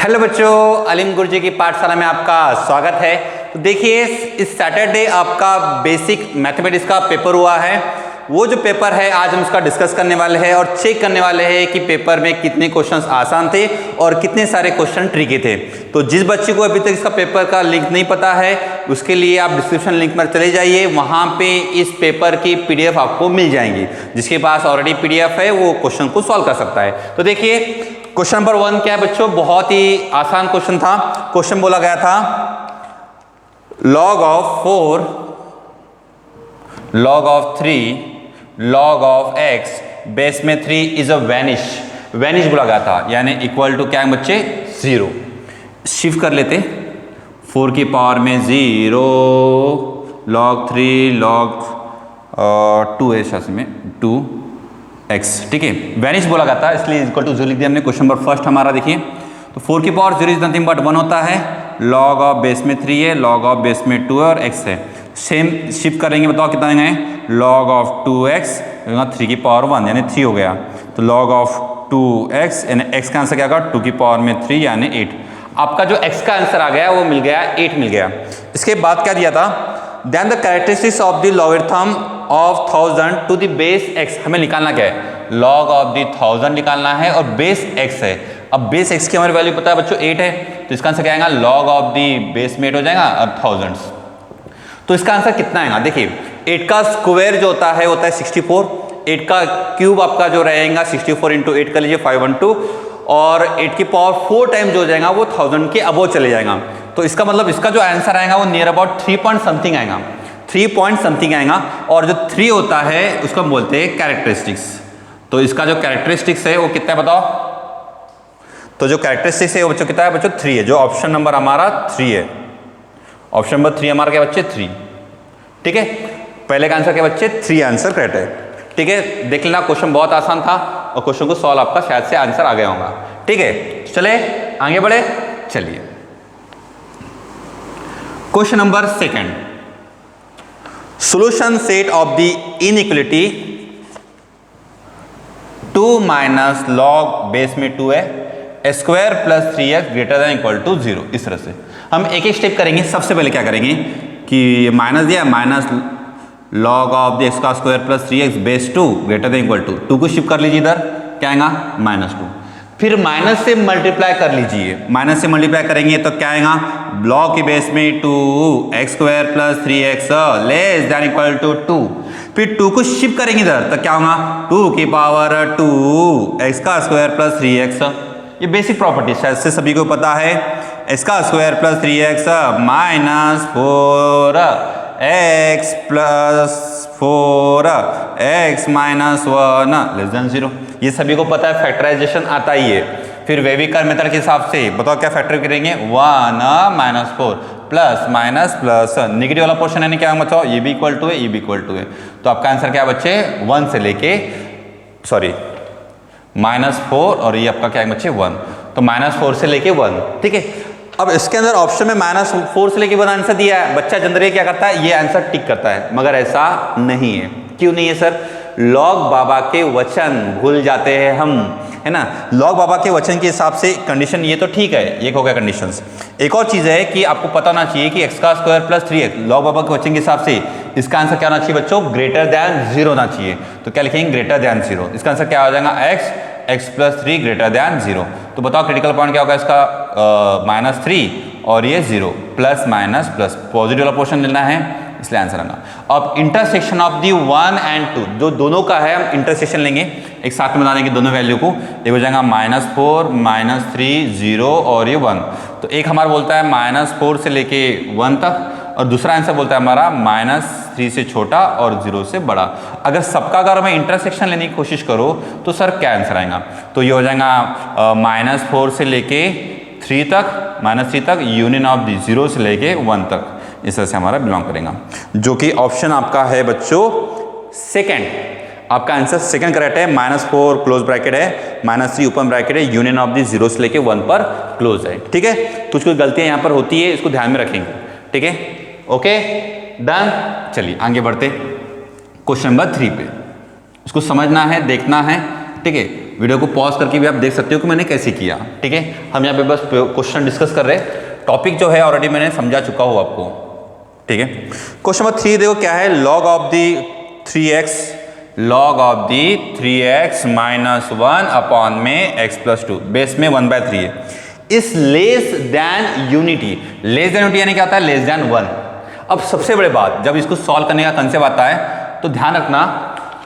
Hello बच्चों, अलीम गुरुजी की पाठशाला में आपका स्वागत है। तो देखिए, इस सैटरडे आपका बेसिक मैथमेटिक्स का पेपर हुआ है। वो जो पेपर है आज हम उसका डिस्कस करने वाले हैं और चेक करने वाले हैं कि पेपर में कितने क्वेश्चंस आसान थे और कितने सारे क्वेश्चन ट्रिकी थे। तो जिस बच्चे को अभी तक इसका पेपर का लिंक नहीं पता है उसके लिए आप डिस्क्रिप्शन लिंक पर चले जाइए, वहाँ पे इस पेपर की PDF आपको मिल जाएंगी। जिसके पास ऑलरेडी PDF है वो क्वेश्चन को सॉल्व कर सकता है। तो देखिए, क्वेश्चन नंबर 1 क्या है बच्चों, बहुत ही आसान क्वेश्चन था। क्वेश्चन बोला गया था log of 4 log of 3 log of x base में 3 इज अ वैनिश बोला गया था, यानी इक्वल टू क्या है बच्चे 0। शिफ्ट कर लेते 4 की पावर में 0 log 3 log 2 है शायद में 2x, ठीक है। वैनिश बोला गया था इसलिए इक्वल टू 0 लिख दिया हमने। क्वेश्चन नंबर फर्स्ट हमारा देखिए, तो 4 की पावर 0 इज नथिंग बट 1 होता है, log ऑफ बेस में 3 है, log ऑफ बेस में 2 है और x है। सेम शिफ्ट करेंगे, बताओ कितना है, log ऑफ 2x 3 की पावर 1 यानी 3 हो गया। तो log ऑफ 2x यानी x का आंसर क्या होगा 2 की पावर में 3 यानी 8। आपका जो x का आंसर आ गया वो मिल गया 8 मिल गया। इसके बाद क्या दिया था, then the characteristics of the logarithm of 1000 to the base x। हमें निकालना क्या है, log ऑफ द 1000 निकालना है और बेस x है। अब बेस x की हमारी वैल्यू पता है बच्चों 8 है, तो इसका आंसर क्या आएगा log ऑफ दी बेस में 8 हो जाएगा और 1000। तो इसका आंसर कितना आएगा, देखिए 8 का स्क्वायर जो होता है 64, 8 का क्यूब आपका जो रहेगा 64 इंटू 8 कर लीजिए 512, और 8 की पावर 4 टाइम जो हो जाएगा वो 1000 के अबो चले जाएगा। तो इसका मतलब इसका जो आंसर आएगा वो नियर अबाउट 3 पॉइंट समथिंग आएगा, 3 पॉइंट समथिंग आएगा। और जो 3 होता है उसको हम बोलते हैं कैरेक्टरिस्टिक्स। तो इसका जो कैरेक्टरिस्टिक्स है वो कितना है बताओ, तो जो कैरेक्टरिस्टिक्स है वो बच्चों कितना है बच्चों 3 है। जो ऑप्शन नंबर हमारा 3 है, ऑप्शन नंबर 3 हमारा क्या बच्चे 3, ठीक है। पहले का आंसर क्या बच्चे 3 आंसर करेक्ट है, ठीक है। देख लेना क्वेश्चन बहुत आसान था और क्वेश्चन को सॉल्व आपका शायद से आंसर आ गया होगा, ठीक है। चले आगे बढ़े, चलिए question number 2, solution set of the inequality 2 minus log base में 2 है square plus 3x greater than equal to 0। इस तरह से हम एक एक स्टेप करेंगे। सबसे पहले क्या करेंगे कि माइनस दिया, minus log of the x का square plus 3x base 2 greater than equal to 2 को शिफ्ट कर लीजिए इधर, क्या आएगा -2। फिर माइनस से मल्टीप्लाई कर लीजिए, माइनस से मल्टीप्लाई करेंगे तो क्या आएगा, लॉग के बेस में 2x square plus 3x less than equal to 2। फिर 2 को शिफ्ट करेंगे इधर तो क्या होगा 2 की पावर 2x का स्क्वायर प्लस 3x। ये बेसिक प्रॉपर्टी शायद से सभी को पता है, इसका square plus 3x minus 4x plus 4x minus 1 less than 0। ये सभी को पता है, फैक्टराइजेशन आता ही है। फिर वेविकर मेथड के हिसाब से बताओ क्या फैक्टर करेंगे, 1 minus 4 plus minus plus negative वाला पोर्शन है क्या बताओ, ये भी इक्वल टू है, ये भी इक्वल टू है। तो आपका आंसर क्या बच्चे 1 से लेके -4 और ये आपका क्या है बच्चे 1। तो -4 से लेके 1, ठीक है। अब इसके अंदर ऑप्शन में -4 से लेके 1 आंसर दिया है, बच्चा जनरली क्या करता है ये आंसर टिक करता है, मगर ऐसा नहीं है। क्यों नहीं है सर, लॉग बाबा के वचन भूल जाते हैं हम, है ना। लॉग बाबा के वचन के हिसाब से कंडीशन ये तो ठीक है, ये हो गया कंडीशंस। एक और चीज़ है कि आपको पता होना चाहिए कि x का स्क्वायर प्लस 3x लॉग बाबा के वचन के हिसाब से इसका आंसर क्या होना चाहिए बच्चों, ग्रेटर दैन 0 होना चाहिए। तो क्या लिखेंगे ग्रेटर दैन 0, इसका आंसर क्या हो जाएगा x प्लस 3 ग्रेटर दैन 0। तो बताओ क्रिटिकल पॉइंट क्या होगा इसका -3 और ये 0 प्लस माइनस प्लस पॉजिटिव वाला पोर्शन लेना है, इसलिए आंसर आना। अब इंटरसेक्शन ऑफ दी 1 एंड 2 जो दोनों का है हम इंटरसेक्शन लेंगे, एक साथ में बना देंगे दोनों वैल्यू को। एक हो जाएगा -4 -3 0 और ये 1। तो एक हमारा बोलता है -4 से लेके 1 तक और दूसरा आंसर बोलता है हमारा -3 से छोटा और 0 से बड़ा। अगर सबका अगर मैं इंटरसेक्शन लेने की कोशिश करूँ तो सर क्या आंसर आएगा, तो ये हो जाएगा -4 से लेके 3 तक, -3 तक यूनियन ऑफ दी 0 से लेके 1 तक, इस तरह से हमारा बिलोंग करेगा। जो कि ऑप्शन आपका है बच्चों 2, आपका आंसर 2 करेक्ट है। -4 क्लोज ब्रैकेट है, -3 ओपन ब्रैकेट है, यूनियन ऑफ दी 0 से लेके 1 पर क्लोज है, ठीक है। कुछ कुछ गलतियां यहाँ पर होती है, इसको ध्यान में रखेंगे, ठीक है। ओके डन, चलिए आगे बढ़ते क्वेश्चन नंबर 3 पे। इसको समझना है, देखना है, ठीक है। वीडियो को पॉज करके भी आप देख सकते हो कि मैंने कैसे किया। ठीक है, हम यहाँ पे बस क्वेश्चन डिस्कस कर रहे हैं, टॉपिक जो है ऑलरेडी मैंने समझा चुका हूँ आपको। ठीक है, क्वेश्चन नंबर 3 देखो क्या है, log of the 3x minus 1 upon में x प्लस 2 बेस में 1/3 है, इस less than unity. Less than unity यानी क्या होता है, लेस देन 1। अब सबसे बड़े बात, जब इसको सॉल्व करने का कंसेप्ट आता है तो ध्यान रखना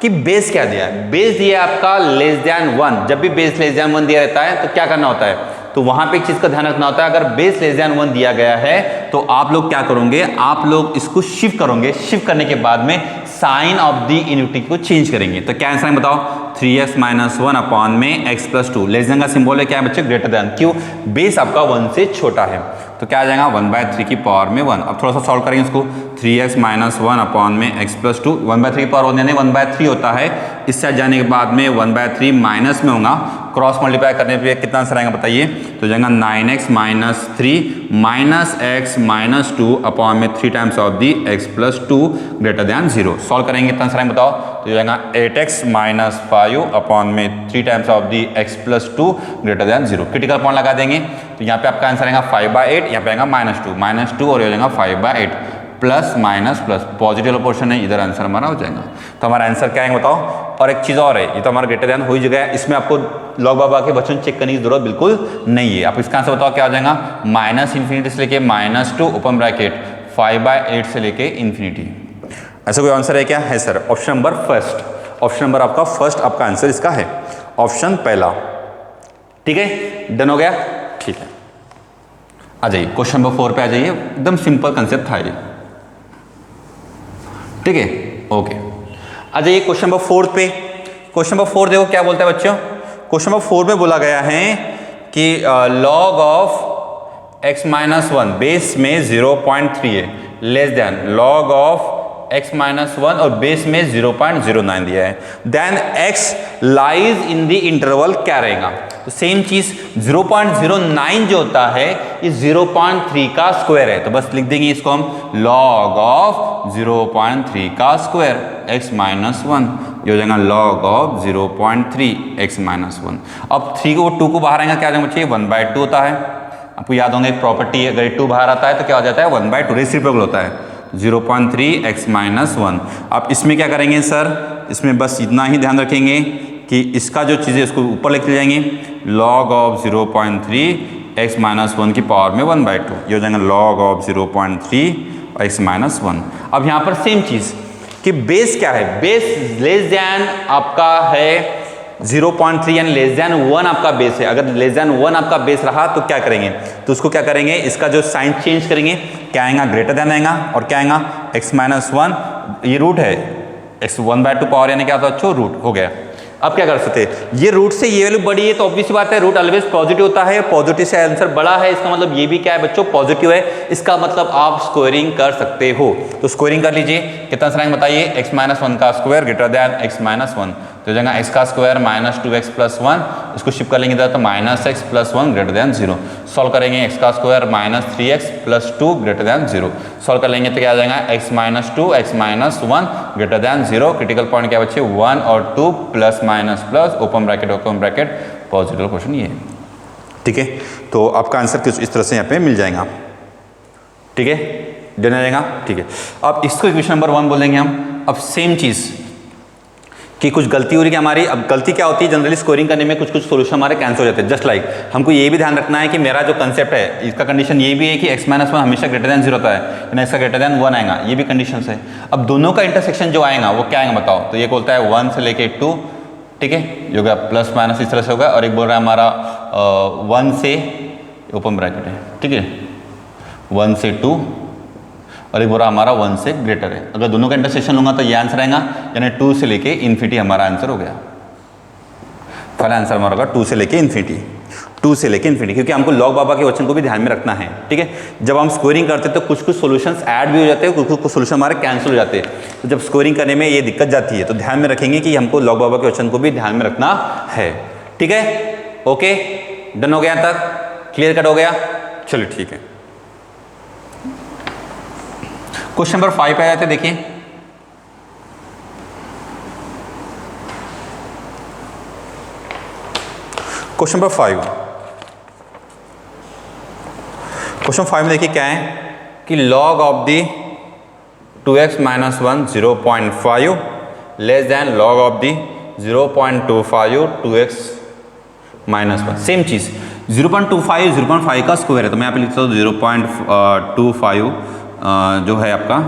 कि बेस क्या दिया है। बेस दिया है आपका लेस देन 1। जब भी बेस लेस देन 1 दिया रहता है तो क्या करना होता है, तो वहां पे एक चीज का ध्यान रखना होता है, अगर बेस लेस देन 1 दिया गया है तो आप लोग क्या करोगे, आप लोग इसको शिफ्ट करोगे। शिफ्ट करने के बाद में साइन ऑफ द यूनिटी को चेंज करेंगे। तो क्या आंसर है बताओ, 3x माइनस 1 अपॉन में x प्लस 2। लेस देन का सिंबल है क्या है बच्चे, ग्रेटर देन। क्यों, बेस आपका 1 से छोटा है। तो क्या आ जाएगा 1/3 की पावर में 1। अब थोड़ा सा सॉल्व करेंगे इसको, 3x माइनस 1 अपॉन में x प्लस 2। 1/3 की पावर 1 यानी 1/3 होता है। इस साइड जाने के बाद में 1/3 माइनस में होगा, क्रॉस मल्टीप्लाई करने पे कितना आंसर आएगा बताइए, तो जाएगा 9x minus 3 minus x minus 2 upon में 3 times of the x plus 2 greater then 0। Solve करेंगे कितना आंसर आएगा बताओ, तो जाएगा 8x माइनस 5 अपॉन में 3 times of the x plus 2 greater then 0। Critical point लगा देंगे तो यहाँ पे आपका आंसर आएगा 5/8, यहाँ पे आएगा -2 और ये हो जाएगा 5/8। Plus minus plus positive portion है, इधर आंसर हमारा हो जाएगा। तो हमारा आंसर क्या है बताओ। और एक चीज़ और है, ये तो हमारा ग्रेटर देन हो ही जगह है, इसमें आपको लॉग बाबा के वचन चेक करने की जरूरत बिल्कुल नहीं है। आप इसका आंसर बताओ क्या हो जाएगा, -∞ से लेके -2 ओपन ब्रैकेट 5/8 से लेके इन्फिनिटी। ऐसा कोई आंसर है क्या, है sir. Option number first, option number आपका फर्स्ट आपका आंसर इसका है, ऑप्शन पहला। ठीक है, डन हो गया। ठीक है, आ जाइए क्वेश्चन नंबर 4 पे आ जाइए। एकदम सिंपल कंसेप्ट था ये। ठीक है, ओके, आ जाइए क्वेश्चन नंबर 4 पे। क्वेश्चन नंबर 4 देखो क्या बोलता है बच्चों। क्वेश्चन नंबर 4 में बोला गया है कि log of x minus 1 base में 0.3 है, less than log of x minus 1 और बेस में 0.09 दिया है, then x lies in the interval क्या रहेगा। तो सेम चीज 0.09 जो होता है ये 0.3 का स्क्वायर है, तो बस लिख देंगे इसको हम लॉग ऑफ 0.3 का स्क्वायर x माइनस 1, ये हो जाएगा लॉग ऑफ 0.3 x माइनस 1। अब 3 को 2 को बाहर आएगा क्या आ जाएगा बच्चे, 1/2 होता है। आपको याद होंगे एक प्रॉपर्टी है, अगर 2 बाहर आता है तो क्या हो जाता है 1/2, रेसिप्रोकल होता है 0.3 x माइनस 1। अब इसमें क्या करेंगे सर, इसमें बस इतना ही ध्यान रखेंगे कि इसका जो चीज़ें इसको ऊपर लेके जाएंगे, लॉग ऑफ 0.3 x माइनस 1 की पावर में 1/2, ये हो जाएगा लॉग ऑफ 0.3 x माइनस 1। अब यहाँ पर सेम चीज़ कि बेस क्या है, बेस लेस देन आपका है 0.3 यानी लेस देन 1 आपका बेस है। अगर लेस देन 1 आपका बेस रहा तो क्या करेंगे, तो उसको क्या करेंगे, इसका जो साइन चेंज करेंगे, क्या आएगा ग्रेटर देन आएगा, और क्या आएगा x माइनस 1, ये रूट है x 1/2 पावर यानी क्या होता है बच्चों, रूट हो गया। अब क्या कर सकते हैं, ये रूट से ये वैल्यू बड़ी है तो ऑब्वियस बात है रूट ऑलवेज पॉजिटिव होता है, पॉजिटिव से आंसर बड़ा है, इसका मतलब ये भी क्या है बच्चों पॉजिटिव है, इसका मतलब आप स्क्वायरिंग कर सकते हो। तो स्क्वायरिंग कर लीजिए, कितना आंसर आएगा बताइए, x माइनस 1 का square greater than x minus 1, तो जाएगा x का स्क्वायर -2x प्लस 1, इसको शिफ्ट कर लेंगे तो -x plus 1 greater than 0। Solve करेंगे x का square -3x plus 2 greater then 0। Solve कर लेंगे तो क्या आ जाएगा x minus 2 x minus 1 greater than 0। Critical point क्या बच्चे 1 और 2 plus minus plus open bracket positive question ये है। ठीक है, तो आपका आंसर कुछ इस तरह से यहाँ पे मिल जाएगा। ठीक है, डन हो जाएगा। ठीक है, अब इसको इक्वेशन नंबर 1 बोलेंगे हम। अब सेम चीज़ कि कुछ गलती हो रही है हमारी। अब गलती क्या होती है, जनरली स्कोरिंग करने में कुछ सोल्यूशन हमारे कैंसिल हो जाते हैं। जस्ट लाइक हमको ये भी ध्यान रखना है कि मेरा जो कंसेप्ट है इसका कंडीशन ये भी है कि x माइनस 1 हमेशा ग्रेटर देन 0 होता है, यानी इसका ग्रेटर देन 1 आएगा, ये भी कंडीशन है। अब दोनों का इंटरसेक्शन जो आएगा वो क्या आएगा बताओ, तो ये बोलता है 1 से लेके 2, ठीक है, जो होगा प्लस माइनस इस तरह से होगा, और एक बोल रहा है हमारा 1 से ओपन ब्रैकेट है, ठीक है, 1 से 2, और एक बोल रहा हमारा 1 से ग्रेटर है। अगर दोनों का इंटरसेक्शन लूंगा तो ये आंसर आएगा, यानी 2 से लेके इन्फिनिटी हमारा आंसर हो गया। पहला आंसर हमारा होगा 2 से लेके इन्फिनिटी, 2 से लेके इन्फिनिटी, क्योंकि हमको लॉग बाबा के वचन को भी ध्यान में रखना है। ठीक है, जब हम स्कोरिंग करते हैं तो कुछ कुछ सॉल्यूशंस ऐड भी हो जाते हैं, कुछ सॉल्यूशन हमारे कैंसिल हो जाते हैं। तो जब स्कोरिंग करने में ये दिक्कत जाती है तो ध्यान में रखेंगे कि हमको लॉग बाबा के वचन को भी ध्यान में रखना है। ठीक है, ओके, डन हो गया तक, क्लियर कट हो गया, चलिए ठीक है। क्वेश्चन नंबर 5 पे आ जाते, देखिए क्वेश्चन नंबर 5, क्वेश्चन 5 में देखिए क्या है कि log of the 2x minus 1 0.5 less than log of the 0.25 2x minus 1। Same चीज़ 0.25 का स्क्वायर है, तो मैं यहाँ पे लिखता हूँ 0.25 जो है आपका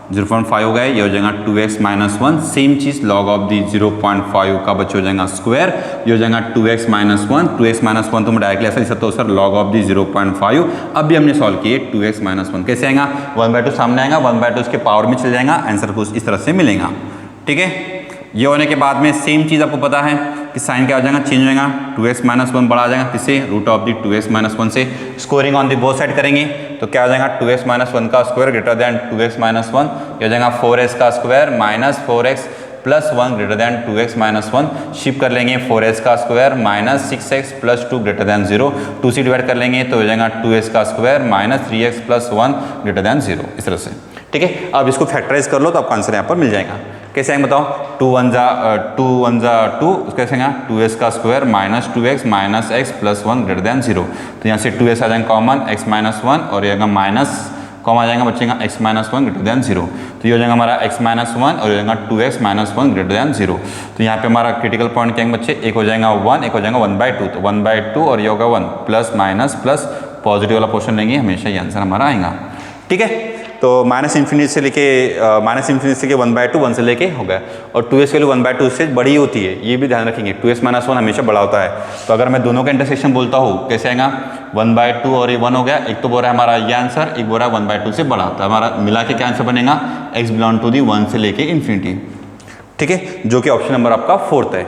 0.5 हो गया, ये हो जाएगा 2x minus 1। Same cheese log of दी 0.5 का बच्चे हो जाएगा स्क्वायर, ये हो जाएगा 2x माइनस 1। 2x माइनस 1 तो मैं डायरेक्टली ऐसा लिख सकता हूँ सर log ऑफ दी 0.5। अब भी हमने सॉल्व किए 2x माइनस 1 कैसे आएगा, 1/2 सामने आएगा, 1/2 उसके पावर में चल जाएगा, आंसर कुछ इस तरह से मिलेगा। ठीक है, ये होने के बाद में सेम चीज़ आपको पता है कि साइन क्या हो जाएगा, चेंज हो जाएगा, 2x माइनस 1 बड़ा आ जाएगा किससे, root of the 2x minus 1 से। Scoring on the both side करेंगे तो क्या हो जाएगा, 2x माइनस 1 का square greater than 2x minus 1, ये हो जाएगा 4x का square minus 4x plus 1 greater than 2x minus 1। Shift कर लेंगे 4x का square minus 6x plus 2 greater than 0, 2 से डिवाइड कर लेंगे तो हो जाएगा 2x का square minus 3x plus 1 greater than 0, इस तरह से। ठीक है, अब इसको फैक्टराइज कर लो तो आपका आंसर यहाँ पर मिल जाएगा। कैसे आएंगे बताओ, 2 1 जा 2, कैसे आएगा 2x का square minus 2x minus x plus 1 greater than 0, तो यहाँ से 2x आ जाएगा कॉमन, x माइनस 1 और यहाँ माइनस कॉमन आ जाएगा बचेगा x माइनस 1 ग्रेटर दैन 0, तो ये हो जाएगा हमारा x माइनस 1 और हो जाएगा 2x माइनस 1 ग्रेटर दैन 0। तो यहाँ पे हमारा क्रिटिकल पॉइंट क्या है बच्चे, एक हो जाएगा 1, एक हो जाएगा 1/2, तो 1/2 और ये होगा 1 प्लस माइनस प्लस पॉजिटिव वाला पोर्शन लेंगे, हमेशा ये आंसर हमारा आएगा। ठीक है, तो माइनस इन्फिनिटी से लेके 1/2 1 से लेके हो गया, और 2x वैल्यू 1/2 से बड़ी होती है, ये भी ध्यान रखेंगे, 2x माइनस 1 हमेशा बड़ा होता है। तो अगर मैं दोनों का इंटरसेक्शन बोलता हूँ कैसे आएगा, 1/2 और ये 1 हो गया, एक तो बोल रहा है हमारा ये आंसर, एक बोल रहा है 1/2 से बड़ा, तो हमारा मिला के क्या आंसर बनेगा, x बिलोंग टू दी 1 से लेके इन्फिनिटी। ठीक है, जो कि ऑप्शन नंबर आपका 4th है।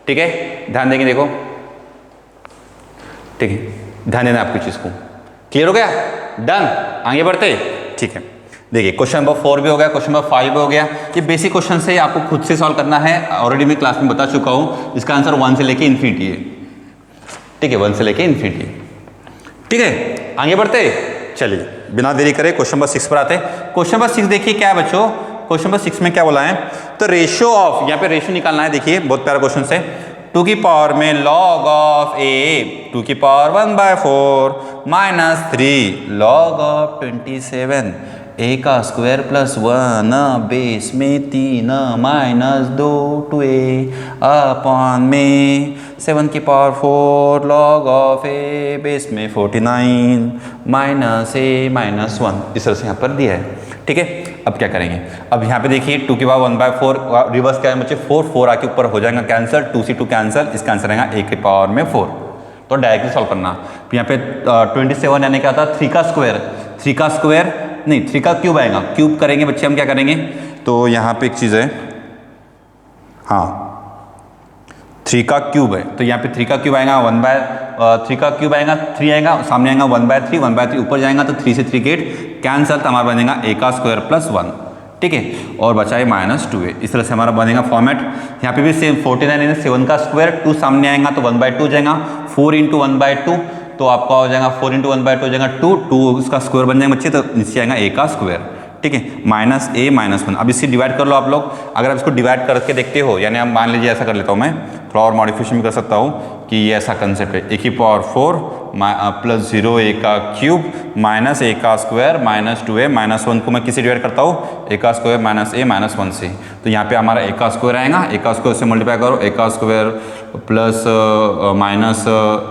ठीक है, ध्यान देंगे, देखो ठीक है, ध्यान देना आपकी चीज़ को। क्लियर हो गया, डन, आगे बढ़ते। ठीक है, देखिए क्वेश्चन नंबर 4 भी हो गया, क्वेश्चन नंबर 5 भी हो गया। ये बेसिक क्वेश्चन से आपको खुद से सॉल्व करना है, ऑलरेडी मैं क्लास में बता चुका हूँ, इसका आंसर 1 से लेके इन्फिनिटी है। ठीक है, 1 से लेके इन्फिनिटी। ठीक है, आगे बढ़ते, चलिए बिना देरी करे क्वेश्चन नंबर 6 पर आते हैं। क्वेश्चन नंबर 6 देखिए क्या है बच्चों, क्वेश्चन नंबर 6 में क्या बोला है, तो रेशियो ऑफ, यहाँ पे रेशियो निकालना है। देखिए बहुत प्यारा क्वेश्चन है, 2 की पावर में log ऑफ a 2 की power 1/4 minus 3 log of 27 a का स्क्वायर प्लस 1 बेस में 3 माइनस 2 2a अपॉन में 7 की power 4 log of a base में 49 माइनस a माइनस 1, इस तरह से यहाँ पर दिया है। ठीक है, अब क्या करेंगे, अब यहाँ पे देखिए 2 की पावर 1/4 रिवर्स क्या है बच्चे, 4 आके ऊपर हो जाएगा कैंसिल, 2 से 2 कैंसिल, इसका आंसर आएगा a की पावर में 4। तो डायरेक्टली सॉल्व करना, तो यहाँ पे 27 यानी क्या था, 3 का स्क्वायर नहीं 3 का क्यूब आएगा, क्यूब करेंगे बच्चे हम क्या करेंगे, तो यहाँ पे एक चीज़ है, हाँ 3 का क्यूब है, तो यहाँ पे 3 का क्यूब आएगा 3 का क्यूब आएगा 3 आएगा, सामने आएगा 1/3 ऊपर जाएगा तो 3 से 3 गेट कैंसल, तो हमारा बनेगा a का स्क्वायर प्लस 1। ठीक है, और बचा है माइनस 2a, इस तरह से हमारा बनेगा फॉर्मेट। यहाँ पे भी सेम 49 7 का स्क्वायर, 2 सामने आएगा तो 1/2 हो जाएगा, 4 × 1/2 तो आपका हो जाएगा 4 × 1/2 हो जाएगा 2 उसका स्क्वायर बन जाएगा बच्चे, तो नीचे आएगा a का स्क्वायर। ठीक है, माइनस a माइनस 1। अब इससे डिवाइड कर लो आप लोग, अगर आप इसको डिवाइड करके देखते हो, यानी आप मान लीजिए ऐसा कर लेता हूँ मैं, थोड़ा और मॉडिफिकेशन भी कर सकता हूँ कि ये ऐसा कंसेप्ट है, a की पावर 4 प्लस 0a का क्यूब माइनस a का स्क्वायर माइनस 2a माइनस 1 को मैं किसी डिवाइड करता हूँ, a का स्क्वायर माइनस a माइनस 1 से, तो यहाँ पे हमारा a का स्क्वायर आएगा, a का स्क्वायर से मल्टीप्लाई करो, a का स्क्वायर प्लस माइनस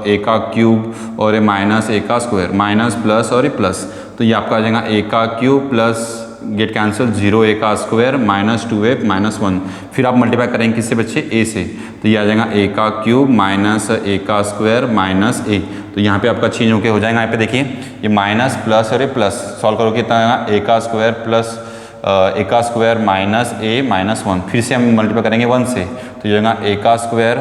a का क्यूब और ये माइनस a का स्क्वायर माइनस प्लस और ये प्लस, तो ये आपका आ जाएगा a का cube plus get cancel 0a का स्क्वायर माइनस 2a माइनस 1, फिर आप मल्टीप्लाई करेंगे किससे बच्चे, a से, तो ये आ जाएगा a का क्यूब माइनस a का स्क्वायर माइनस a, तो यहाँ पे आपका चेंज होकर हो जाएगा। यहाँ पे देखिए ये माइनस प्लस और ये प्लस, सॉल्व करो कितना आएगा, a का स्क्वायर प्लस a का स्क्वायर माइनस a माइनस 1, फिर से हम मल्टीप्लाई करेंगे 1 से, तो ये आएगा a का स्क्वायर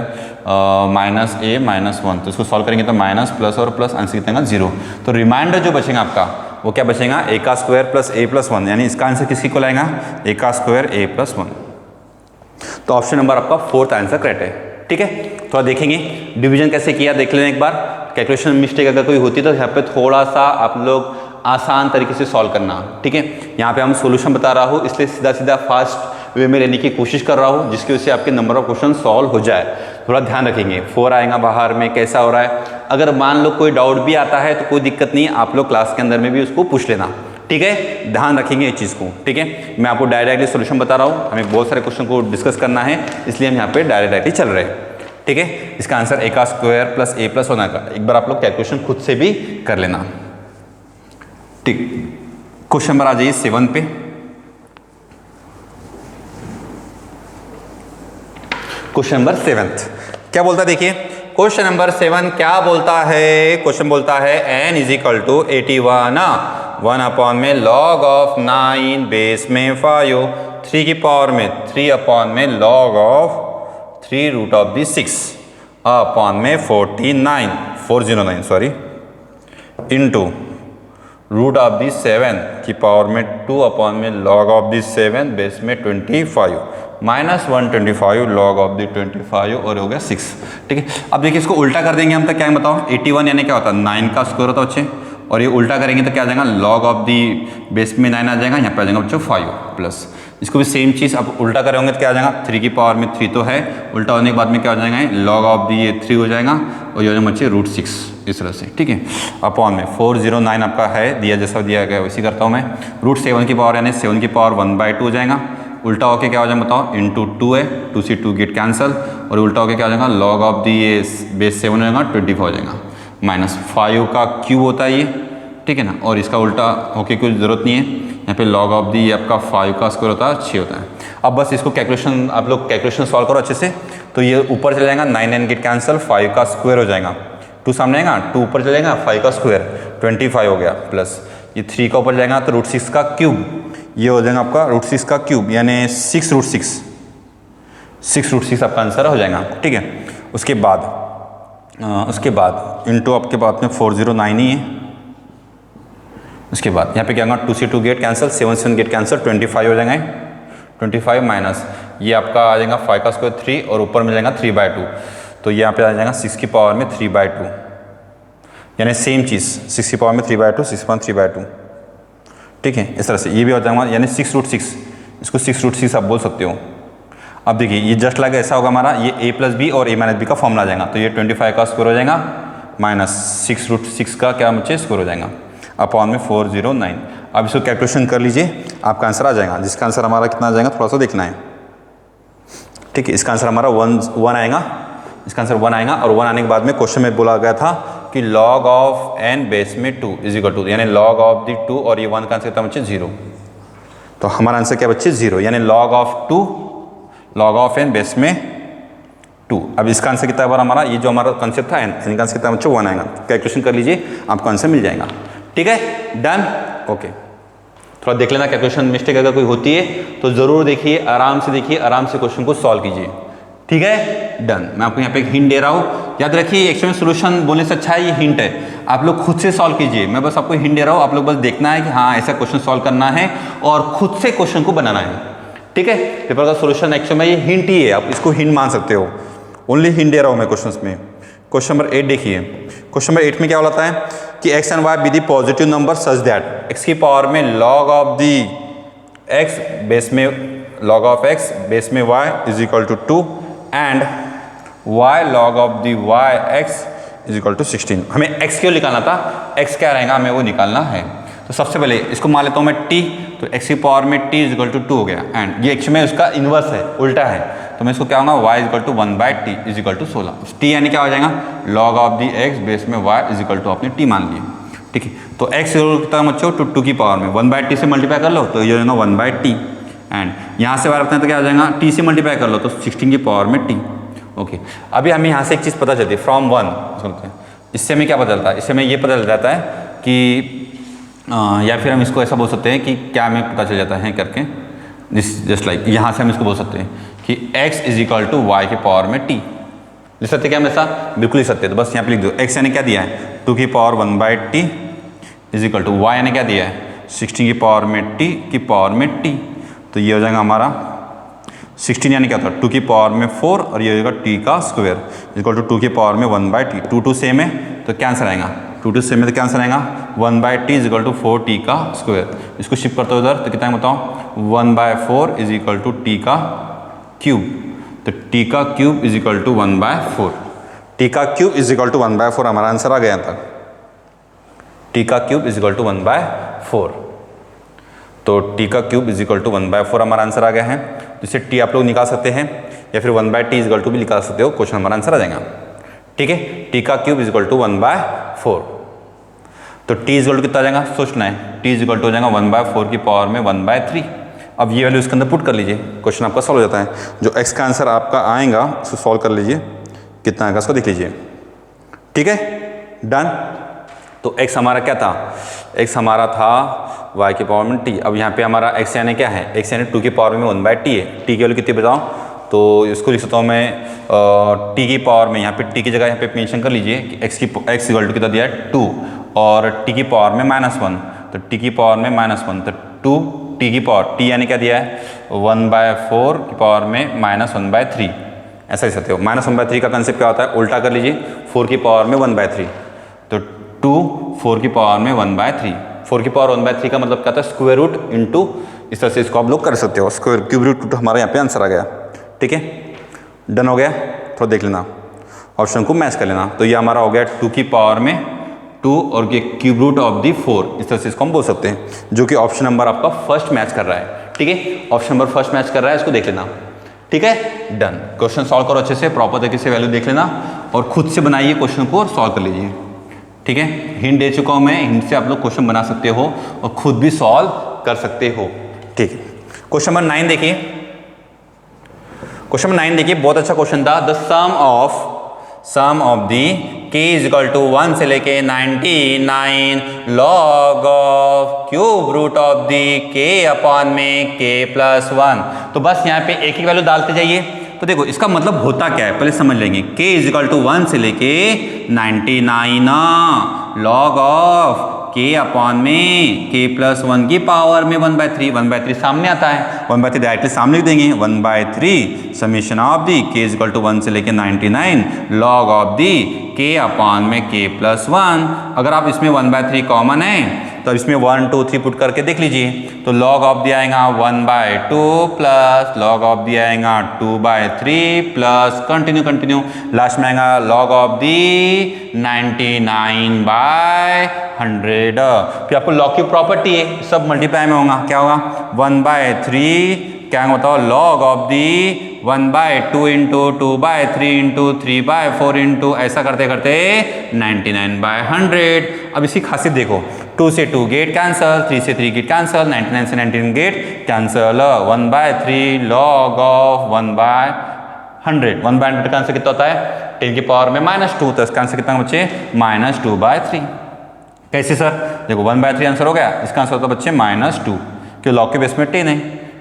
माइनस a माइनस 1, तो इसको सॉल्व करेंगे तो माइनस प्लस और प्लस आंसर कितना 0, तो रिमाइंडर जो बचेगा आपका वो क्या बचेगा, a का स्क्वायर प्लस a प्लस 1, यानी इसका आंसर किसकी को लाएगा, a का स्क्वायर a प्लस 1। तो ऑप्शन नंबर आपका 4th आंसर करेक्ट है। ठीक है, तो देखेंगे डिवीजन कैसे किया, देख लेना एक बार, कैलकुलेशन मिस्टेक अगर कोई होती तो यहाँ पे थोड़ा सा आप लोग आसान तरीके से सॉल्व करना। ठीक है, यहाँ पे हम सॉल्यूशन बता रहा हूँ, इसलिए सीधा फास्ट वे में लेने की कोशिश कर रहा हूँ, जिसकी वजह से आपके नंबर ऑफ क्वेश्चन सॉल्व हो जाए। थोड़ा ध्यान रखेंगे। 4 आएगा बाहर में, कैसा हो रहा है। अगर मान लो कोई डाउट भी आता है तो कोई दिक्कत नहीं, आप लोग क्लास के अंदर में भी उसको पूछ लेना, ठीक है। ध्यान रखेंगे इस चीज़ को, ठीक है। मैं आपको डायरेक्टली सोल्यूशन बता रहा हूँ, हमें बहुत सारे क्वेश्चन को डिस्कस करना है, इसलिए हम यहाँ पे डायरेक्टली चल रहे हैं, ठीक है। इसका आंसर a का स्क्वायर प्लस a प्लस होना का, एक बार आप लोग कैलकुलेशन खुद से भी कर लेना, ठीक। क्वेश्चन नंबर आ जाइए 7 पे। क्वेश्चन नंबर 7 क्या बोलता है, देखिए क्वेश्चन नंबर 7 क्या बोलता है। क्वेश्चन बोलता है n is equal to 81 1 upon में log ऑफ 9 बेस में 5 3 की पावर में 3 अपॉन में log of 3 root of the 6 upon में 409 sorry into root of the 7 की पावर में 2 अपॉन में log ऑफ दी 7 बेस में 25 माइनस 125 log ऑफ दी 25 और हो गया 6, ठीक है। अब देखिए इसको उल्टा कर देंगे हम, तो क्या है बताओ। 81 यानी क्या होता है 9 का स्क्वायर होता है बच्चे, और ये उल्टा करेंगे तो क्या आ जाएगा log ऑफ दी बेस में 9 आ जाएगा, यहाँ पे आ जाएगा बच्चों 5 प्लस, इसको भी सेम चीज़ अब उल्टा करे होंगे तो क्या आ जाएगा 3 की पावर में 3 तो है, उल्टा होने के बाद में क्या हो जाएगा log ऑफ दी ये 3 हो जाएगा और ये हो जाएगा बच्चे रूट 6 इस तरह से, ठीक है। अपॉन में 409 आपका है दिया, जैसा दिया गया वैसे करता हूँ मैं। रूट 7 की पावर यानी 7 की पावर 1/2 हो जाएगा, उल्टा होके क्या हो जाएगा बताओ इंटू 2 है, 2 से 2 गेट कैंसल, और उल्टा होके क्या हो जाएगा log ऑफ दी ये बेस 7 हो जाएगा 25 हो जाएगा, माइनस 5 का क्यूब होता है ये, ठीक है ना। और इसका उल्टा होके कोई ज़रूरत नहीं है, यहाँ पे log ऑफ दी आपका 5 का स्क्वायर होता है 6 होता है। अब बस इसको कैलकुलेशन आप लोग कैलकुलेशन सॉल्व करो अच्छे से, तो ये ऊपर चले जाएगा 9 गेट कैंसल, 5 का स्क्वायर हो जाएगा, 2 सामने आएगा 2 ऊपर चलेगा 5 का स्क्वायर 25 हो गया, प्लस ये 3 का ऊपर जाएगा तो रूट 6 का क्यूब, ये हो जाएगा आपका रूट 6 का क्यूब यानी 6 रूट 6 आपका आंसर हो जाएगा, ठीक है। उसके बाद इंटू आपके बाद में 409 ही है। उसके बाद यहाँ पे क्या होगा 2 से 2 गेट कैंसल, 7 गेट कैंसल 25 हो जाएंगे, 25 माइनस ये आपका आ जाएगा 5 का स्क्वायर 3 और ऊपर में जाएगा 3/2, तो यहाँ पे आ जाएगा 6 की पावर में 3/2 यानी सेम चीज़ 6 की पावर में 3/2 6/3/2, ठीक है। इस तरह से ये भी हो जाएगा यानी 6 रूट 6, इसको 6 रूट 6 आप बोल सकते हो। अब देखिए ये जस्ट लाइक ऐसा होगा हमारा, ये a प्लस बी और a माइनस बी का फॉर्मूला आ जाएगा, तो ये 25 का स्क्वायर हो जाएगा माइनस 6 रूट 6 का क्या बच्चे स्क्वायर हो जाएगा अपॉन में 409। अब इसको कैलकुलेशन कर लीजिए, आपका आंसर आ जाएगा, जिसका आंसर हमारा कितना आ जाएगा थोड़ा सा देखना है, ठीक है। इसका आंसर हमारा 1 आएगा, इसका आंसर 1 आएगा, और 1 आने के बाद में क्वेश्चन में बोला गया था कि log ऑफ n बेस में 2 इज इक्वल टू, यानी log ऑफ दी 2 और ये 1 का आंसर कितना बच्चे 0, तो हमारा आंसर क्या बच्चे 0, यानी log ऑफ n बेस में 2। अब इसका आंसर कितना बार हमारा, ये जो हमारा कंसेप्ट था n का आंसर कितना बच्चे 1 आएगा, कैलकुलेशन कर लीजिए आपको आंसर मिल जाएगा, ठीक है। Done, okay. थोड़ा देख लेना कैलकुलेशन मिस्टेक अगर कोई होती है तो ज़रूर देखिए, आराम से देखिए, आराम से क्वेश्चन को सॉल्व कीजिए, ठीक है। डन। मैं आपको यहाँ पे एक हिंट दे रहा हूँ, याद रखिए एक्चुअली सोल्यूशन बोलने से अच्छा है ये हिंट है, आप लोग खुद से सॉल्व कीजिए। मैं बस आपको हिंट दे रहा हूँ, आप लोग बस देखना है कि हाँ ऐसा क्वेश्चन सॉल्व करना है और खुद से क्वेश्चन को बनाना है, ठीक है। पेपर का सोल्यूशन एक्चुअली में ये हिंट ही है, आप इसको हिंट मान सकते हो, ओनली हिंट दे रहा हूँ मैं क्वेश्चन में। क्वेश्चन नंबर 8 देखिए, क्वेश्चन नंबर 8 में क्या बोलता है कि x and y be the positive number such that x की पावर में log of the x base में log ऑफ x बेस में y is equal to 2 and y log of the y x is equal to 16। हमें x क्यों निकालना था, x क्या रहेगा हमें वो निकालना है। तो सबसे पहले इसको मान लेता हूँ मैं t, तो x की पावर में t इज इक्वल टू 2 हो गया, एंड ये x में उसका इन्वर्स है, उल्टा है, तो मैं इसको क्या होगा y is equal to 1/t is equal to 16। t यानी क्या हो जाएगा log of the x base में y इज इक्वल टू आपने t मान लिया, ठीक है। तो x कितना बच्चों 2 की पावर में 1/t से मल्टीप्लाई कर लो तो ये हो जाएगा 1/t, एंड यहाँ से बाहर रखते हैं तो क्या हो जाएगा t से मल्टीप्लाई कर लो तो 16 की पावर में t, ओके। अभी हमें यहाँ से एक चीज़ पता चलती है फ्रॉम 1, इससे हमें क्या पता चलता है, इससे हमें ये पता चल जाता है कि या फिर हम इसको ऐसा बोल सकते हैं कि क्या हमें पता चल जाता है करके, जस्ट लाइक यहाँ से हम इसको बोल सकते हैं कि x is equal to y की पावर में t। लिख सकते क्या हम ऐसा, बिल्कुल लिख सकते हैं। तो बस यहाँ पे लिख दो, x यानी क्या दिया है 2 की power 1/t is equal to y यानी क्या दिया है 16 की पावर में t की पावर में t, तो ये हो जाएगा हमारा 16 यानी क्या था 2 की पावर में 4 और ये हो जाएगा t का स्क्वायर इक्वल टू 2 की पावर में 1/t। 2 सेम है तो क्या आंसर आएगा, 2 सेम है तो क्या आंसर आएगा 1/t is equal to 4t का स्क्वायर। इसको शिफ्ट करते हो उधर तो कितना है बताओ 1/4 इज इक्वल टू t का क्यूब, तो टी का cube is equal to 1/4। T का क्यूब इज इक्वल टू 1/4 हमारा आंसर आ गया तक। टी का क्यूब इज इक्वल टू 1/4। तो टी का क्यूब इज इक्वल टू 1/4 हमारा आंसर आ गया है। जिससे टी आप लोग निकाल सकते हैं या फिर 1/t इज इक्वल टू भी निकाल सकते हो, क्वेश्चन हमारा आंसर आ जाएगा। ठीक है, टी का क्यूब इज इक्वल टू 1/4। तो टी इज इक्वल टू कितना आ जाएगा, सोचना है। टी इज इक्वल टू हो जाएगा 1/4 की पावर में 1/3। अब ये वैल्यू इसके अंदर पुट कर लीजिए, क्वेश्चन आपका सॉल्व हो जाता है। जो एक्स का आंसर आपका आएगा उसको सॉल्व कर लीजिए, कितना आएगा उसको देख लीजिए। ठीक है, डन। तो एक्स हमारा क्या था, एक्स हमारा था y की पावर में t। अब यहाँ पे हमारा x यानी क्या है, x यानी 2 की पावर में 1/t है। t की वैल्यू कितनी बताओ, तो इसको लिख सकता हूँ मैं t की पावर में, यहाँ पे t की जगह यहाँ पे मेंशन कर लीजिए कि x इक्वल टू कितना दिया है 2 और t की पावर में -1। तो t की पावर में -1 तो 2 t की पावर, t यानी क्या दिया है 1/4 की पावर में -1/3। ऐसा लिख सकते हो। -1/3 का कंसेप्ट क्या होता है, उल्टा कर लीजिए, 4 की पावर में 1/3। तो 2 4 की पावर में 1/3। 4 की पावर 1/3 का मतलब क्या था, स्क्वायर रूट इंटू, इस तरह से इसको आप लोग कर सकते हो, स्क्वायर क्यूब रूट हमारा यहाँ पे आंसर आ गया। ठीक है, डन हो गया। थोड़ा देख लेना, ऑप्शन को मैच कर लेना। तो ये हमारा हो गया 2 की पावर में 2 और ये क्यूब रूट ऑफ दी 4, इस तरह से इसको हम बोल सकते हैं, जो कि ऑप्शन नंबर आपका फर्स्ट मैच कर रहा है। ठीक है, ऑप्शन नंबर फर्स्ट मैच कर रहा है, इसको देख लेना। ठीक है, डन। क्वेश्चन सॉल्व करो अच्छे से, प्रॉपर तरीके से वैल्यू देख लेना और खुद से बनाइए क्वेश्चन को और सॉल्व कर लीजिए। ठीक है, हिंट दे चुका हूं मैं, हिंट से आप लोग क्वेश्चन बना सकते हो और खुद भी सॉल्व कर सकते हो। ठीक है, क्वेश्चन नंबर 9 देखिए। क्वेश्चन नंबर 9 देखिए, बहुत अच्छा क्वेश्चन था। The sum of the k is equal to 1 से लेके 99 log of cube root of the k upon में k प्लस 1। तो बस यहाँ पे एक ही वैल्यू डालते जाइए। तो देखो इसका मतलब होता क्या है, पहले समझ लेंगे। k इज इक्वल टू 1 से लेके 99 लॉग ऑफ k अपॉन में k प्लस 1 की पावर में 1/3। 1/3 सामने आता है, 1/3 डायरेक्टली सामने लिख देंगे। 1/3 summation of the k is equal to 1 से लेके 99 log of the k upon में k प्लस 1। अगर आप इसमें 1/3 कॉमन है तो इसमें 1 2 3 पुट करके देख लीजिए। तो log ऑफ दिया आएगा 1/2 प्लस log ऑफ दिया आएगा 2/3 प्लस कंटिन्यू लास्ट में आएगा log ऑफ दी 99/100। फिर आपको log की प्रॉपर्टी है, सब मल्टीप्लाई में होगा, क्या होगा 1/3 क्या बताओ log of the 1/2 into 2/3 into 3/4 into ऐसा करते करते 99/100। अब इसकी खासियत देखो, 2 से 2 गेट कैंसल, 3 से 3 गेट कैंसल, 99 से 99 गेट कैंसल। 1/3 log of 1/100। 1/100 का आंसर कितना होता है 10 की पावर में -2। तो इसका आंसर कितना बच्चे -2/3। कैसे सर, देखो 1/3 आंसर हो गया, इसका आंसर होता है बच्चे -2, क्योंकि log के बेस में 10 है।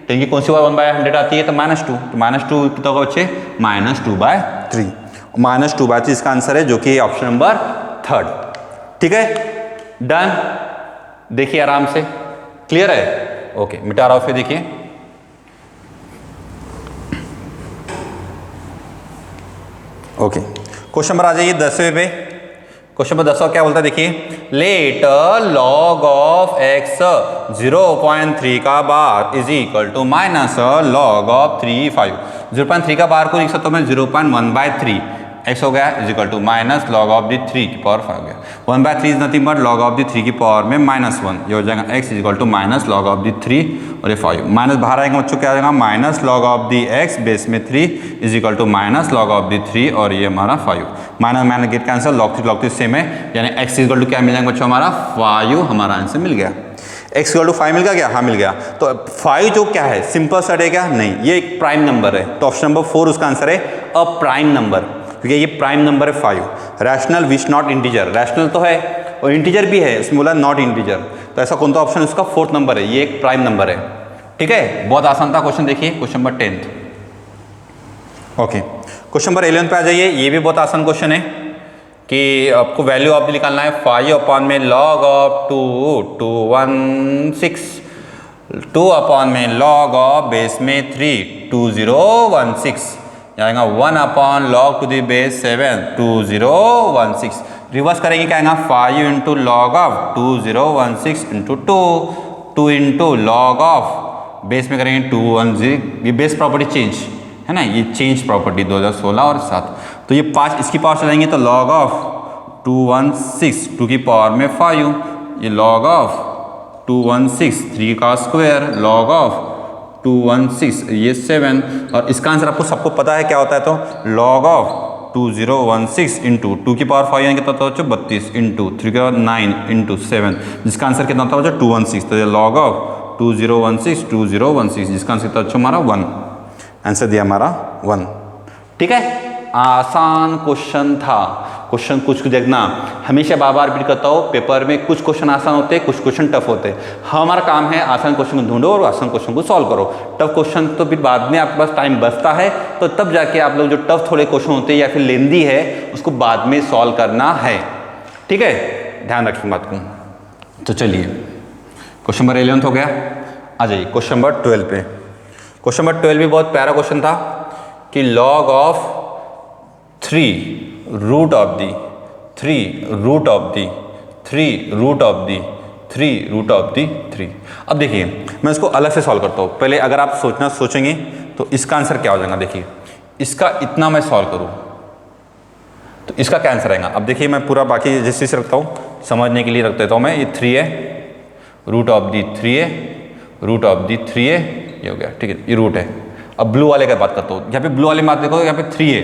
10 की कौन सी बार 1/100 आती है, तो -2। तो -2 कितना होगा बच्चे -2/3। -2/3 इसका आंसर है, जो कि ऑप्शन नंबर 3। ठीक है, डन। देखिए आराम से, क्लियर है। ओके, मिटा रहा हूं फिर, देखिए ओके। क्वेश्चन नंबर आ जाइए 10वें पे। क्वेश्चन नंबर 10 क्या बोलता है, देखिए लेट log ऑफ x 0.3 का बार is equal to minus log of 3/5। 0.3 का बार को लिख सकता हूं मैं 0.1/3 x हो गया is equal to minus log of the 3 की पावर 5 हो गया। 1/3 is nothing but log of the 3 की पावर में -1। ये हो जाएगा x is equal to minus log of the 3 और ये 5 माइनस बाहर आएगा बच्चों, क्या आ जाएगा minus log of the x base में 3 is equal to minus log of the 3 और ये हमारा 5। Minus minus get cancel, log 3 same है, यानी x इज इक्वल टू क्या मिल जाएगा बच्चों हमारा 5। हमारा आंसर मिल गया, x इक्वल टू 5 मिल गया क्या, हाँ मिल गया। तो 5 जो क्या है, सिंपल सेट है क्या, नहीं, ये एक प्राइम नंबर है। तो ऑप्शन नंबर 4 उसका आंसर है अ प्राइम नंबर, क्योंकि ये प्राइम नंबर है 5। Rational which not integer, rational तो है और इंटीजर भी है, इसमें बोला नॉट इंटीजर, तो ऐसा कौन सा ऑप्शन उसका 4th नंबर है, ये एक प्राइम नंबर है। ठीक है, बहुत आसान था क्वेश्चन। देखिए question number 10। Okay, question number 11 पे आ जाइए। ये भी बहुत आसान क्वेश्चन है कि आपको वैल्यू ऑफ निकालना है 5 अपॉन में log ऑफ 216, 2 अपॉन में log ऑफ बेस में 3 2016, आएगा 1 upon log to the base 7 2016। Reverse करेंगे क्या आएगा 5 into log of 2016 into 2 into log of base में करेंगे 210, ये बेस प्रॉपर्टी चेंज है ना, ये चेंज प्रॉपर्टी 2016 और 7। तो ये 5 इसकी पावर चलाएंगे तो log ऑफ 216 2 की पावर में 5, ये log ऑफ 216 3 का स्क्वायर log ऑफ 216 ये 7, और इसका आंसर आपको सबको पता है क्या होता है, तो log ऑफ 2016 इंटू 2 की पावर 5 यानी कितना होता है 32 इंटू 3 की पावर 9 इंटू 7, जिसका आंसर कितना होता है 216। तो ये log ऑफ 2016 जिसका आंसर कितना हमारा 1, आंसर दिया हमारा 1। ठीक है, आसान क्वेश्चन था। क्वेश्चन कुछ देखना, हमेशा बार बार रिपीट करता हूँ, पेपर में कुछ क्वेश्चन आसान होते हैं, कुछ क्वेश्चन टफ होते हैं। हमारा काम है आसान क्वेश्चन को ढूंढो और आसान क्वेश्चन को सॉल्व करो। टफ क्वेश्चन तो फिर बाद में आपके पास टाइम बचता है, तो तब जाके आप लोग जो टफ थोड़े क्वेश्चन होते हैं या फिर लेंदी है उसको बाद में सॉल्व करना है। ठीक है, ध्यान रखें बात को। तो चलिए क्वेश्चन नंबर 11 हो गया, आ जाइए क्वेश्चन नंबर 12 पे। क्वेश्चन नंबर 12 भी बहुत प्यारा क्वेश्चन था कि log of 3 root of the 3 root of the 3 root of the 3 root of the 3। अब देखिए मैं इसको अलग से सॉल्व करता हूँ। पहले अगर आप सोचेंगे तो इसका आंसर क्या हो जाएगा। देखिए इसका इतना मैं सॉल्व करूँ तो इसका क्या आंसर आएगा। अब देखिए मैं पूरा बाकी जिस चीज़ से रखता हूँ समझने के लिए रख देता हूँ मैं। ये 3 है, रूट ऑफ दी 3 है, रूट ऑफ दी 3 है, ये हो गया। ठीक है, ये रूट है। अब ब्लू वाले का बात करता हूँ। यहाँ पे ब्लू वाले में बात देखो, यहाँ पे 3 है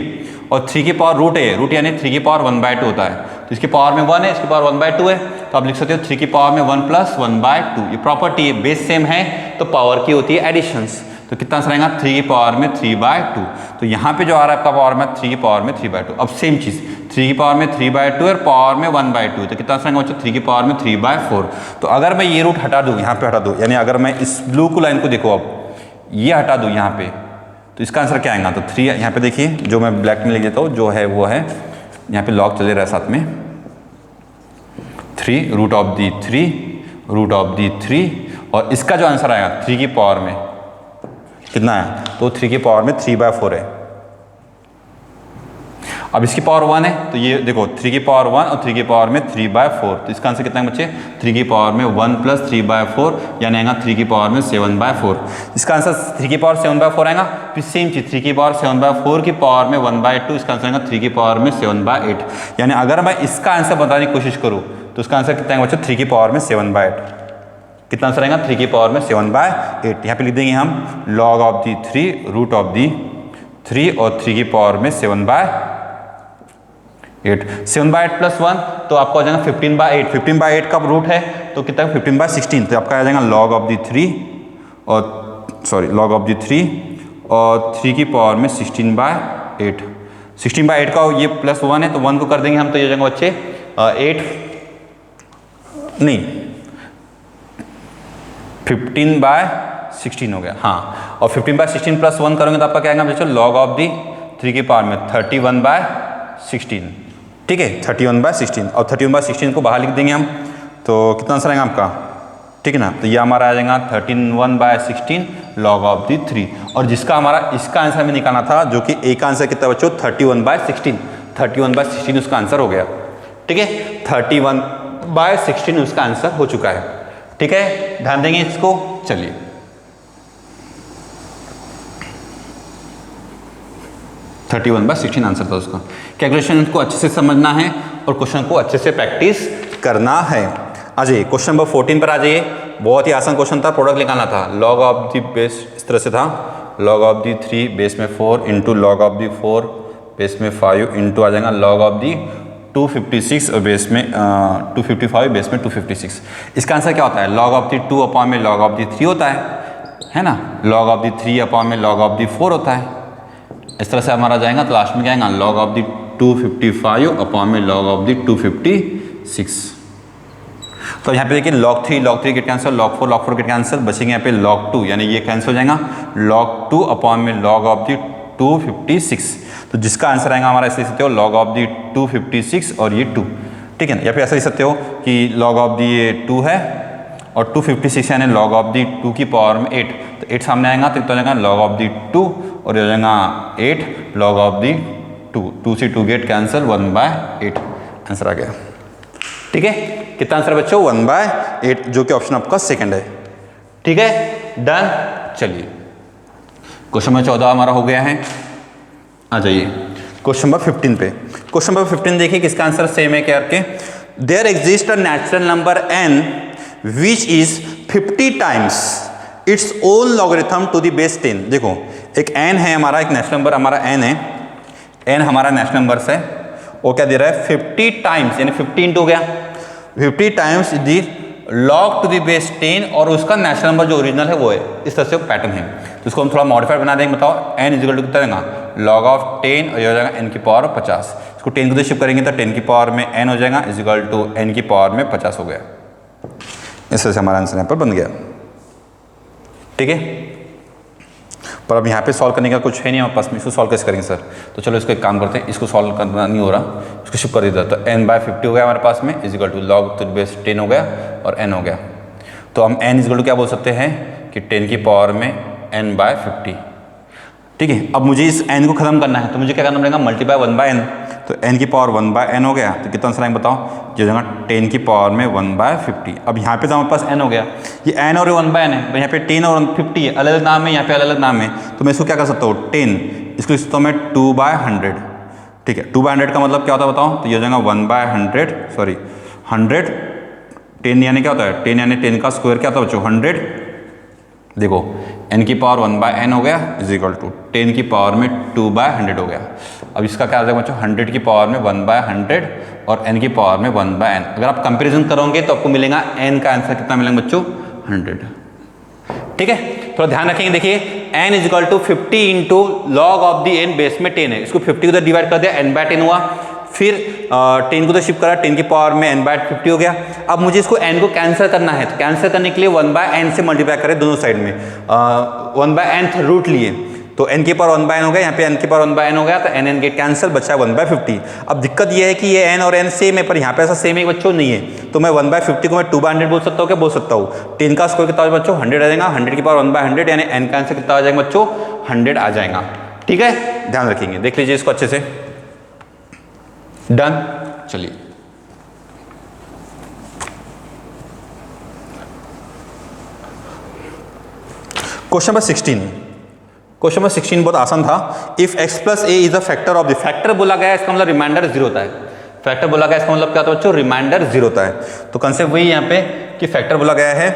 और 3 की पावर रूट है, रूट यानी 3 की पावर 1/2 होता है। तो इसकी पावर में 1 है, इसकी पावर 1/2 है, तो आप लिख सकते हो 3 की पावर में 1 + 1/2। ये प्रॉपर्टी है, बेस सेम है तो पावर की होती है एडिशंस। तो कितना आंसर आएगा 3 की पावर में 3/2। तो यहाँ पे जो आ रहा है आपका पावर में 3 की पावर में 3/2। अब सेम चीज़ 3 की पावर में 3/2 और पावर में 1/2, तो कितना आंसर आएगा बच्चों 3 की पावर में 3/4। तो अगर मैं ये रूट हटा दूँ, यहाँ पे हटा दूँ, यानी अगर मैं इस ब्लू को लाइन को देखो, अब ये हटा दूँ यहाँ पे, तो इसका आंसर क्या आएगा। तो 3 यहाँ पे देखिए, जो मैं ब्लैक में लिख देता हूँ, जो है वो है यहाँ पे लॉग चले रहा है साथ में 3 root of the 3 root of the 3, और इसका जो आंसर आएगा 3 की पावर में कितना है, तो 3 की पावर में 3/4 है। अब इसकी पावर 1 है, तो ये देखो 3 की पावर 1 और 3 की पावर में 3/4, तो इसका आंसर कितना है बच्चे 3 की पावर में 1 + 3/4 यानी आएगा 3 की पावर में 7/4। इसका आंसर 3 की पावर 7/4 आएगा। फिर सेम चीज़ 3 की पावर 7/4 की पावर में 1/2, इसका आंसर आएगा 3 की पावर में 7/8। यानी अगर मैं इसका आंसर बताने की कोशिश करूँ तो इसका आंसर कितना है बच्चों 3 की पावर में 7/8। कितना आंसर आएगा 3 की पावर में 7/8। यहाँ पे लिख देंगे हम log of the 3 root of the 3 और 3 की पावर में 7/8। 7/8 + 1 तो आपको आ जाएगा 15/8। 15/8 का रूट है तो कितना 15/16, तो आपका आ जाएगा log ऑफ दी 3 और log ऑफ दी 3 और 3 की पावर में 16/8। 16/8 का ये +1 है तो 1 को कर देंगे हम, तो ये जाएगा बच्चे 8 नहीं 15/16 हो गया। हाँ, और 15/16 + 1 करोगे तो आपका क्या आएगा बच्चों log ऑफ दी 3 की पावर में 31/16। ठीक है, 31/16, और 31/16 को बाहर लिख देंगे हम, तो कितना आंसर आएगा आपका। ठीक है ना, तो ये हमारा आ जाएगा 31/16 log ऑफ दी 3, और जिसका हमारा इसका आंसर हमें निकालना था, जो कि एक आंसर कितना बच्चों 31/16। 31/16 उसका आंसर हो गया। ठीक है, 31/16 उसका आंसर हो चुका है। ठीक है, ध्यान देंगे इसको। चलिए तो 31/16 आंसर था उसका। कैलकुलेशन को अच्छे से समझना है और क्वेश्चन को अच्छे से प्रैक्टिस करना है। आ जाइए क्वेश्चन नंबर 14 पर आ जाइए। बहुत ही आसान क्वेश्चन था, प्रोडक्ट निकालना था। log ऑफ दी बेस इस तरह से था, log ऑफ दी 3 बेस में 4 into log of the 4 base में 5 इंटू आ जाएगा log ऑफ दी 256 और बेस में 255 बेस में 256। इसका आंसर क्या होता है log ऑफ दी 2 अपॉन में log ऑफ दी 3 होता है ना। log ऑफ दी 3 अपॉन में log ऑफ दी 4 होता है। इस तरह से हमारा जाएगा तो लास्ट में क्या आएगा log ऑफ दी 255 अपॉन में log ऑफ दी 256। तो यहाँ पे देखिए log 3 gate cancel, log 4 get cancel, बचेंगे यहाँ पे log 2, यानी ये कैंसिल हो जाएगा log 2 अपॉन में log ऑफ दी 256। तो जिसका आंसर आएगा हमारा ऐसे लिख सकते हो log ऑफ दी 256 और ये 2। ठीक है ना, या फिर ऐसा लिख सकते हो कि log ऑफ दी ये 2 है और 256 यानी log ऑफ दी 2 की पावर में 8, तो 8 सामने आएगा तो कितना हो जाएगा log ऑफ दी 2 और ये हो जाएगा 8 log ऑफ दी 2 से 2 गेट कैंसिल 1/8 आंसर आ गया। ठीक है, कितना आंसर बच्चों 1/8, जो कि ऑप्शन आपका सेकंड है। ठीक है, डन। चलिए क्वेश्चन नंबर 14 हमारा हो गया है। आ जाइए क्वेश्चन नंबर 15 पे। क्वेश्चन नंबर 15 देखिए किसका आंसर सेम है क्या करके। There exist a natural number n which is 50 times its own logarithm to the base 10। देखो एक n है हमारा, एक नेचुरल नंबर हमारा n है, n हमारा नेचुरल नंबर है, वो क्या दे रहा है 50 टाइम्स, यानी 50 इंटू हो गया 50 times the log to the base 10 और उसका नेचुरल नंबर जो ओरिजिनल है वो है। इस तरह से पैटर्न है, तो इसको हम थोड़ा मॉडिफाइड बना देंगे। बताओ n इजिकल टू कितना देगा लॉग ऑफ 10 और ये हो जाएगा n की पावर 50। इसको 10 को शिफ्ट करेंगे तो 10 की पावर में n हो जाएगा इजिकल टू n की पावर में 50 हो गया। इस तरह से हमारा आंसर यहाँ पर बन गया। ठीक है, पर अब यहाँ पे सॉल्व करने का कुछ है नहीं हमारे पास में, इसको सॉल्व कैसे करेंगे सर? तो चलो इसको एक काम करते हैं, इसको सॉल्व करना नहीं हो रहा, इसको शिफ्ट कर देता। तो n/50 हो गया हमारे पास में is equal to log to the base 10 हो गया और n हो गया। तो हम n इजिकल टू क्या बोल सकते हैं कि 10 की पावर में n/50। ठीक है, अब मुझे इस n को खत्म करना है तो मुझे क्या करना पड़ेगा मल्टीप्लाई 1/n। तो n की पावर 1/n हो गया तो कितना आंसर आएगा बताओ, जो होगा 10 की पावर में 1/50। अब यहाँ पे तो हमारे पास n हो गया, ये n और 1/n है, यहाँ पे 10 और 50 है, अलग अलग नाम है, यहाँ पे अलग अलग नाम है, तो मैं इसको क्या कर सकता हूँ 10, इसको लिख सकता हूँ मैं 2/100। ठीक है, 2/100 का मतलब क्या होता है बताओ, तो ये हो जाएगा 1/100 सॉरी 100। 10 यानी क्या होता है 10 यानी 10 का स्क्वायर क्या होता है बच्चों 100। देखो n की पावर 1/n हो गया इज इक्वल टू 10 की पावर में 2/100 हो गया। अब इसका क्या आ जाएगा बच्चों 100 की पावर में 1/100 और n की पावर में 1/n। अगर आप कंपैरिजन करोगे तो आपको मिलेगा n का आंसर कितना मिलेगा बच्चों 100। ठीक है, थोड़ा ध्यान रखेंगे। देखिए n is equal to 50 into log of the n base में 10 है, इसको 50 को डिवाइड कर दिया n/10 हुआ, फिर 10 को तो शिफ्ट करा 10 की पावर में n/50 हो गया। अब मुझे इसको n को कैंसिल करना है, तो कैंसिल करने के लिए 1/n से मल्टीप्लाई करें दोनों साइड में, 1/n रूट लिए तो n की पावर 1/n हो गया, यहाँ पे n की पावर 1/n हो गया तो n गेट कैंसिल, बचा 1/50। अब दिक्कत ये है कि ये n और n सेम है, पर यहाँ पे ऐसा सेम एक बच्चों नहीं है, तो मैं 1/50 को मैं 2/100 बोल सकता हूँ, क्या बोल सकता हूँ 10 का स्क्वायर कितना बच्चों 100 आ जाएगा, 100 की पावर 1/100 यानी n का आंसर कितना आ जाएगा बच्चों 100 आ जाएगा। ठीक है, ध्यान रखेंगे, देख लीजिए इसको अच्छे से। डन, चलिए क्वेश्चन नंबर 16। क्वेश्चन नंबर 16 बहुत आसान था। If x plus A is a factor of the, factor बोला गया है इसका मतलब रिमाइंडर 0 होता है। फैक्टर बोला गया इसका मतलब क्या होता है बच्चों रिमाइंडर 0 होता है। तो कंसेप्ट वही यहाँ पे कि फैक्टर बोला गया है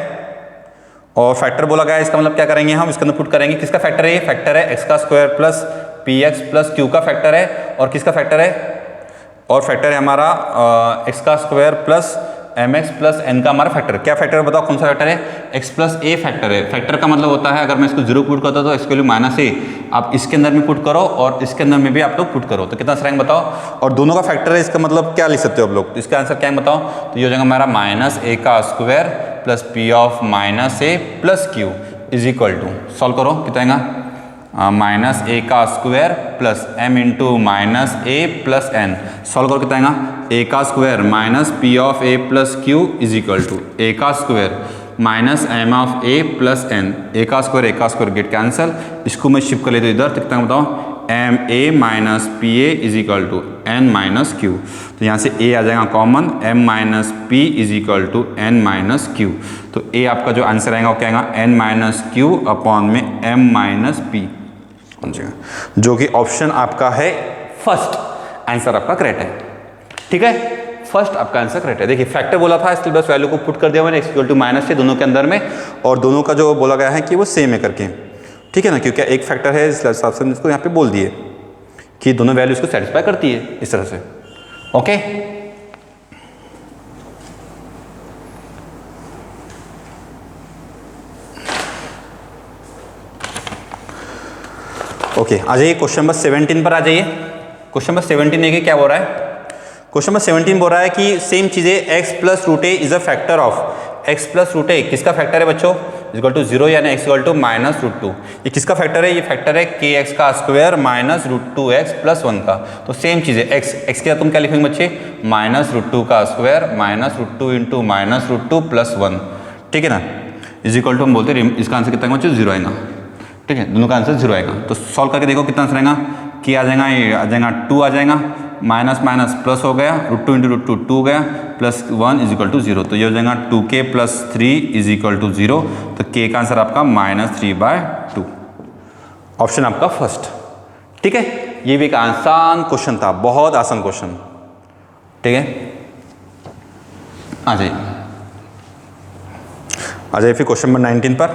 और फैक्टर बोला गया है, इसका मतलब क्या करेंगे हम इसके अंदर पुट करेंगे, किसका फैक्टर है ये फैक्टर है x का square plus px plus q का फैक्टर है, और किसका फैक्टर है और फैक्टर है हमारा x का square plus mx plus n का हमारा फैक्टर। क्या फैक्टर है बताओ कौन सा फैक्टर है x प्लस a फैक्टर है। फैक्टर का मतलब होता है अगर मैं इसको 0 पुट करता तो इसके लिए -a, आप इसके अंदर में पुट करो और इसके अंदर में भी आप लोग पुट करो तो कितना आंसर आएगा बताओ, और दोनों का फैक्टर है, इसका मतलब क्या लिख सकते हो आप लोग, तो इसका आंसर क्या है बताओ, तो ये हो जाएगा हमारा -a का square plus p of -a plus q is equal to, solve करो कितना आएगा -a का square plus m into -a plus n, solve करो कितना आएगा a का square minus p of a plus q is equal to a का square minus m of a plus n, a का स्क्वायर गेट कैंसल, इसको मैं shift कर लेता हूँ इधर, तो कितना बताओ m a minus p a is equal to n minus q, तो यहाँ से a आ जाएगा common, m minus p is equal to n minus q, तो a आपका जो आंसर आएगा वो क्या आएगा n माइनस क्यू अपॉन में m माइनस पी, जो कि ऑप्शन आपका है फर्स्ट आंसर आपका करेक्ट है। ठीक है, फर्स्ट आपका आंसर करेक्ट है। देखिए फैक्टर बोला था इसलिए बस वैल्यू को पुट कर दिया मैंने x इक्वल टू माइनस से दोनों के अंदर में, और दोनों का जो बोला गया है कि वो सेम है करके, ठीक है ना, क्योंकि एक फैक्टर है इस हिसाब से इसको यहाँ पे बोल दिए कि दोनों वैल्यूज को सेटिस्फाई करती है इस तरह से। ओके, ओके आ जाइए क्वेश्चन नंबर 17 पर आ जाइए। क्वेश्चन नंबर 17 देखिए क्या बोल रहा है, क्वेश्चन नंबर 17 बोल रहा है कि सेम चीजें x plus root A is a factor of, x plus root A किसका फैक्टर है बच्चों इक्वल टू 0 यानी x equal to minus root 2, ये किसका फैक्टर है, ये फैक्टर है kx का square minus root 2x plus 1 का। तो सेम चीज़ है x के तुम क्या लिखेंगे बच्चे माइनस रूट 2 का square minus root 2 into minus root 2 plus 1, ठीक है ना, इज इक्वल टू हम बोलते हैं इसका आंसर कितना बच्चे 0 आएगा। ठीक है, दोनों का आंसर 0 आएगा। तो सॉल्व करके देखो कितना आंसर आएगा, k आ जाएगा, ये आ जाएगा 2 आ जाएगा, माइनस माइनस प्लस हो गया, रूट 2 इंटू रूट 2 2 हो गया, प्लस 1 इज इक्वल टू 0, तो ये हो जाएगा 2k plus 3 is equal to 0, तो k का आंसर आपका -3/2। ऑप्शन आपका फर्स्ट। ठीक है, ये भी एक आसान क्वेश्चन था, बहुत आसान क्वेश्चन। ठीक है, आ जाइए फिर क्वेश्चन नंबर 19 पर।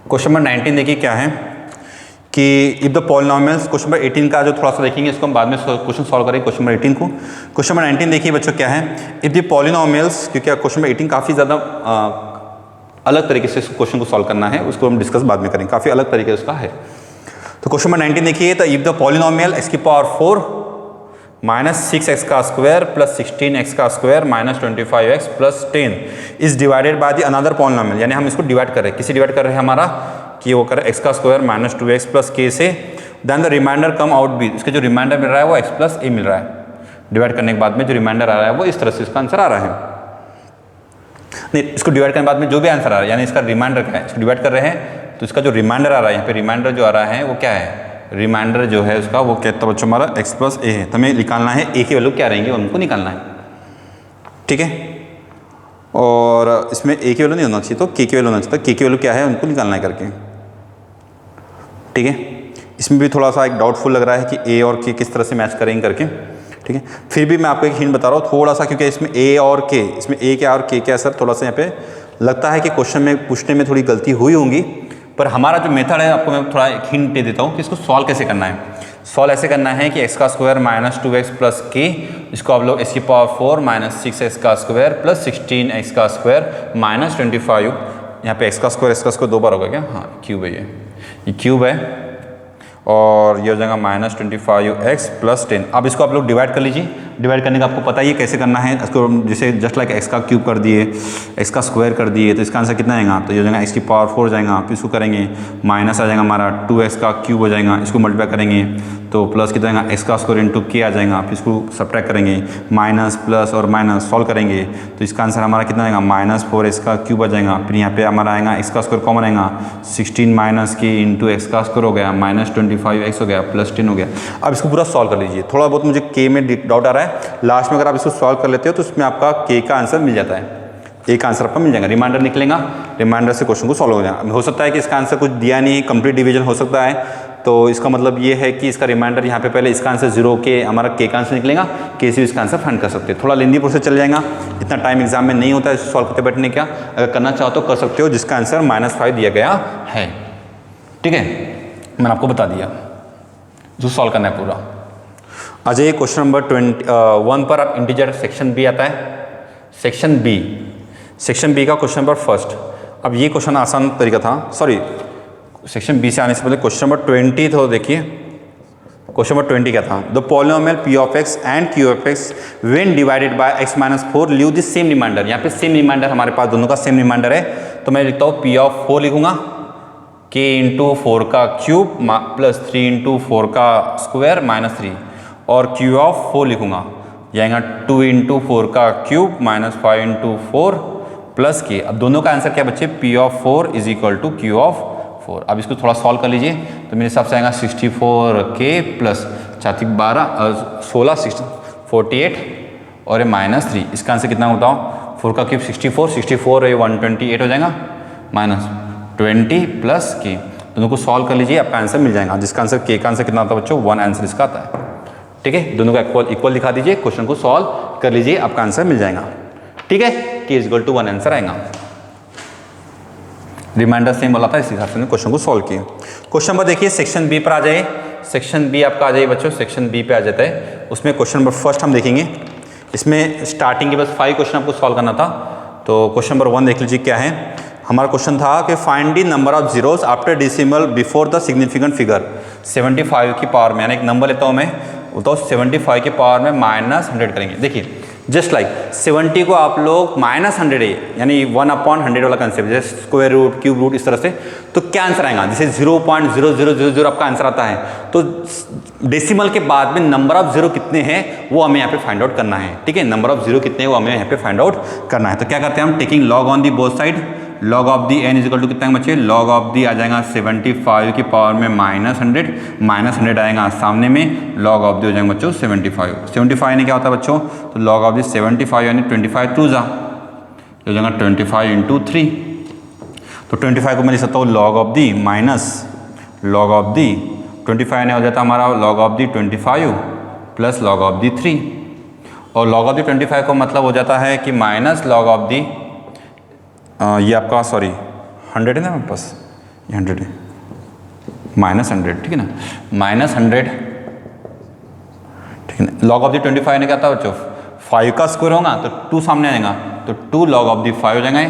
क्वेश्चन नंबर 19 देखिए क्या है कि if the polynomials, question number 18 का जो थोड़ा सा देखेंगे, इसको हम बाद में क्वेश्चन सॉल्व करेंगे क्वेश्चन नंबर 18 को। क्वेश्चन नंबर 19 देखिए बच्चों क्या है, इफ द पॉलिनोमियल्स, क्योंकि क्वेश्चन नंबर 18 काफ़ी ज़्यादा अलग तरीके से क्वेश्चन को सॉल्व करना है, उसको हम डिस्कस बाद में करेंगे, काफ़ी अलग तरीके से उसका है। तो क्वेश्चन नंबर 19 देखिए, तो इफ द पॉलिनोमियल x की पावर 4 माइनस 6x का स्क्वायर प्लस 16x का square minus 25x plus 10 is divided by the another polynomial, यानी हम इसको डिवाइड कर रहे हैं, किसी डिवाइड कर रहे हैं हमारा कि वो कर x का square minus 2x plus k से, then the remainder come out be, इसके जो रिमाइंडर मिल रहा है वो x प्लस a मिल रहा है। डिवाइड करने के बाद में जो रिमाइंडर आ रहा है वो इस तरह से इसका आंसर आ रहा है। नहीं, इसको डिवाइड करने के बाद में जो भी आंसर आ रहा है, यानी इसका रिमाइंडर क्या है, इसको डिवाइड कर रहे हैं तो इसका जो रिमाइंडर आ रहा है, यहाँ पे रिमाइंडर जो आ रहा है वो क्या है, रिमाइंडर जो है उसका वो कहता है बच्चों हमारा x प्लस a है। तो हमें निकालना है a की वैल्यू क्या रहेंगी, उनको निकालना है। ठीक है, और इसमें a की वैल्यू नहीं होना चाहिए तो k की वैल्यू होना चाहिए, तो k की वैल्यू क्या है उनको निकालना है करके। ठीक है, इसमें भी थोड़ा सा एक डाउटफुल लग रहा है कि a और k किस तरह से मैच करेंगे करके। ठीक है, फिर भी मैं आपको एक हिंट बता रहा हूँ थोड़ा सा, क्योंकि इसमें a और k, इसमें a क्या और k क्या सर, थोड़ा सा यहाँ पे लगता है कि क्वेश्चन में पूछने में थोड़ी गलती हुई होंगी, पर हमारा जो मेथड है आपको मैं थोड़ा एक हिंट दे देता हूँ कि इसको सॉल्व कैसे करना है। सॉल्व ऐसे करना है कि x का square minus 2x plus k, इसको आप लोग x की पावर 4 माइनस 6x का स्क्वायर प्लस 16x का स्क्वायर माइनस 25, यहाँ पे x का स्क्वायर दो बार होगा क्या, हाँ क्यूब है, ये क्यूब है, और ये हो जाएगा माइनस 25x प्लस 10। अब इसको आप लोग डिवाइड कर लीजिए। डिवाइड करने का आपको पता ही है कैसे करना है इसको, जैसे जस्ट लाइक x का क्यूब कर दिए, x का स्क्वायर कर दिए, तो इसका आंसर कितना आएगा, तो ये हो जाएगा x की पावर 4 जाएगा, फिर इसको करेंगे माइनस आ जाएगा हमारा 2x का क्यूब हो जाएगा, इसको मल्टीप्लाई करेंगे तो प्लस कितना आएगा, x का स्क्वायर इंटू k आ जाएगा, फिर इसको सब्ट्रैक्ट करेंगे, माइनस प्लस और माइनस सॉल्व करेंगे तो इसका आंसर हमारा कितना आएगा, माइनस 4x का क्यूब आ जाएगा। फिर यहाँ पे हमारा आएगा x का स्क्वायर कॉमन आएगा, 16 माइनस k इंटू x का स्क्वायर हो गया, माइनस 25x हो गया प्लस 10 हो गया। अब इसको पूरा सॉल्व कर लीजिए। थोड़ा बहुत मुझे k में डाउट आ रहा है, लास्ट में अगर आप इसको सॉल्व कर लेते हो तो उसमें आपका k का आंसर मिल जाता है, एक आंसर आपका मिल जाएगा, रिमाइंडर निकलेगा, रिमाइंडर से क्वेश्चन को सॉल्व हो जाएगा। हो सकता है कि इसका आंसर कुछ दिया नहीं, कंप्लीट डिवीजन हो सकता है, तो इसका मतलब ये है कि इसका रिमाइंडर यहाँ पे पहले इसका आंसर 0 के हमारा k का आंसर निकलेगा, k से इसका आंसर फाइंड कर सकते हैं। थोड़ा लेंदी प्रोसेस चल जाएगा, इतना टाइम एग्जाम में नहीं होता है सॉल्व करते बैठने का, अगर करना चाहो तो कर सकते हो, जिसका आंसर -5 दिया गया है। ठीक है, मैंने आपको बता दिया जो सॉल्व करना है पूरा। आ जाइए क्वेश्चन नंबर 21 पर। अब इंटीजर सेक्शन बी आता है, सेक्शन बी का क्वेश्चन नंबर फर्स्ट। अब ये क्वेश्चन आसान तरीका था, सॉरी सेक्शन बी से आने से पहले क्वेश्चन नंबर 20 तो देखिए, क्वेश्चन नंबर 20 क्या था, the polynomial p of x and q of x when divided by x minus 4 leave the same remainder. यहाँ पे सेम रिमाइंडर हमारे पास दोनों का सेम रिमाइंडर है, तो मैं लिखता हूँ p ऑफ 4 लिखूंगा, k इंटू 4 का क्यूब प्लस 3 इंटू 4 का स्क्वायर माइनस 3, और q ऑफ 4 लिखूंगा, जाएगा 2 इंटू 4 का cube minus 5 into 4 plus k। अब दोनों का आंसर क्या बच्चे, p of 4 is equal to q of 4। अब इसको थोड़ा सॉल्व कर लीजिए, तो मेरे हिसाब से आएगा 64k प्लस 4 16 48 और ये माइनस 3, इसका आंसर कितना बताओ, 4 का क्यूब 64 है 128 हो जाएगा, माइनस 20 प्लस k। दोनों को सॉल्व कर लीजिए, आपका आंसर मिल जाएगा, जिसका आंसर k का आंसर कितना आता है बच्चों, 1 आंसर इसका आता है। ठीक है, दोनों का इक्वल दिखा दीजिए, क्वेश्चन को सॉल्व कर लीजिए, आपका आंसर मिल जाएगा। ठीक है, k is equal to 1 answer आएगा। रिमाइंडर सेम बोला था, इस हिसाब से क्वेश्चन को सॉल्व किए। क्वेश्चन नंबर देखिए सेक्शन बी पर आ जाइए, सेक्शन बी आपका आ जाइए बच्चों, सेक्शन बी पे आ जाता है। उसमें क्वेश्चन नंबर फर्स्ट हम देखेंगे, इसमें स्टार्टिंग के बस 5 क्वेश्चन आपको सॉल्व करना था। तो क्वेश्चन नंबर 1 देख लीजिए क्या है, हमारा क्वेश्चन था कि find the number of zeros after decimal before the significant figure. 75 की पावर में, यानी एक नंबर लेता हूँ मैं, बोलता हूँ 75 की पावर में -100 करेंगे। देखिए जस्ट लाइक 70 को आप लोग -100 है, यानी 1/100 वाला कंसेप्ट, जैसे स्क्वायर रूट, क्यूब रूट, इस तरह से, तो क्या आंसर आएगा, जैसे 0.0000 आपका आंसर आता है, तो डेसिमल के बाद में नंबर ऑफ जीरो कितने हैं वो हमें यहाँ पे फाइंड आउट करना है। ठीक है, नंबर ऑफ जीरो कितने हैं वो हमें यहाँ पे फाइंड आउट करना है। तो क्या करते हैं हम, taking log on the both side, log of the n is equal to कितना बच्चे, लॉग ऑफ दी आ जाएगा 75 की पावर में -100 आएगा सामने में, लॉग ऑफ दी हो जाएगा बच्चों 75 यानी क्या होता है बच्चों, तो लॉग ऑफ दी 75 यानी 25 2 जा हो जाएगा 25 इंटू 3, तो 25 को मैं लिख सकता हूँ log of the log of दी 25 ने हो जाता हमारा log of the 25 plus log of the 3, और लॉग ऑफ दी 25 को मतलब हो जाता है कि माइनस लॉग ऑफ दी ये आपका सॉरी 100 है ना मेरे पास, ये 100 है, माइनस 100, ठीक है ना, माइनस 100, ठीक है ना। लॉग ऑफ दी 25 ने क्या था बच्चों, 5 का स्क्वायर होगा तो 2 सामने आएगा, तो 2 लॉग ऑफ दी 5 हो जाएंगे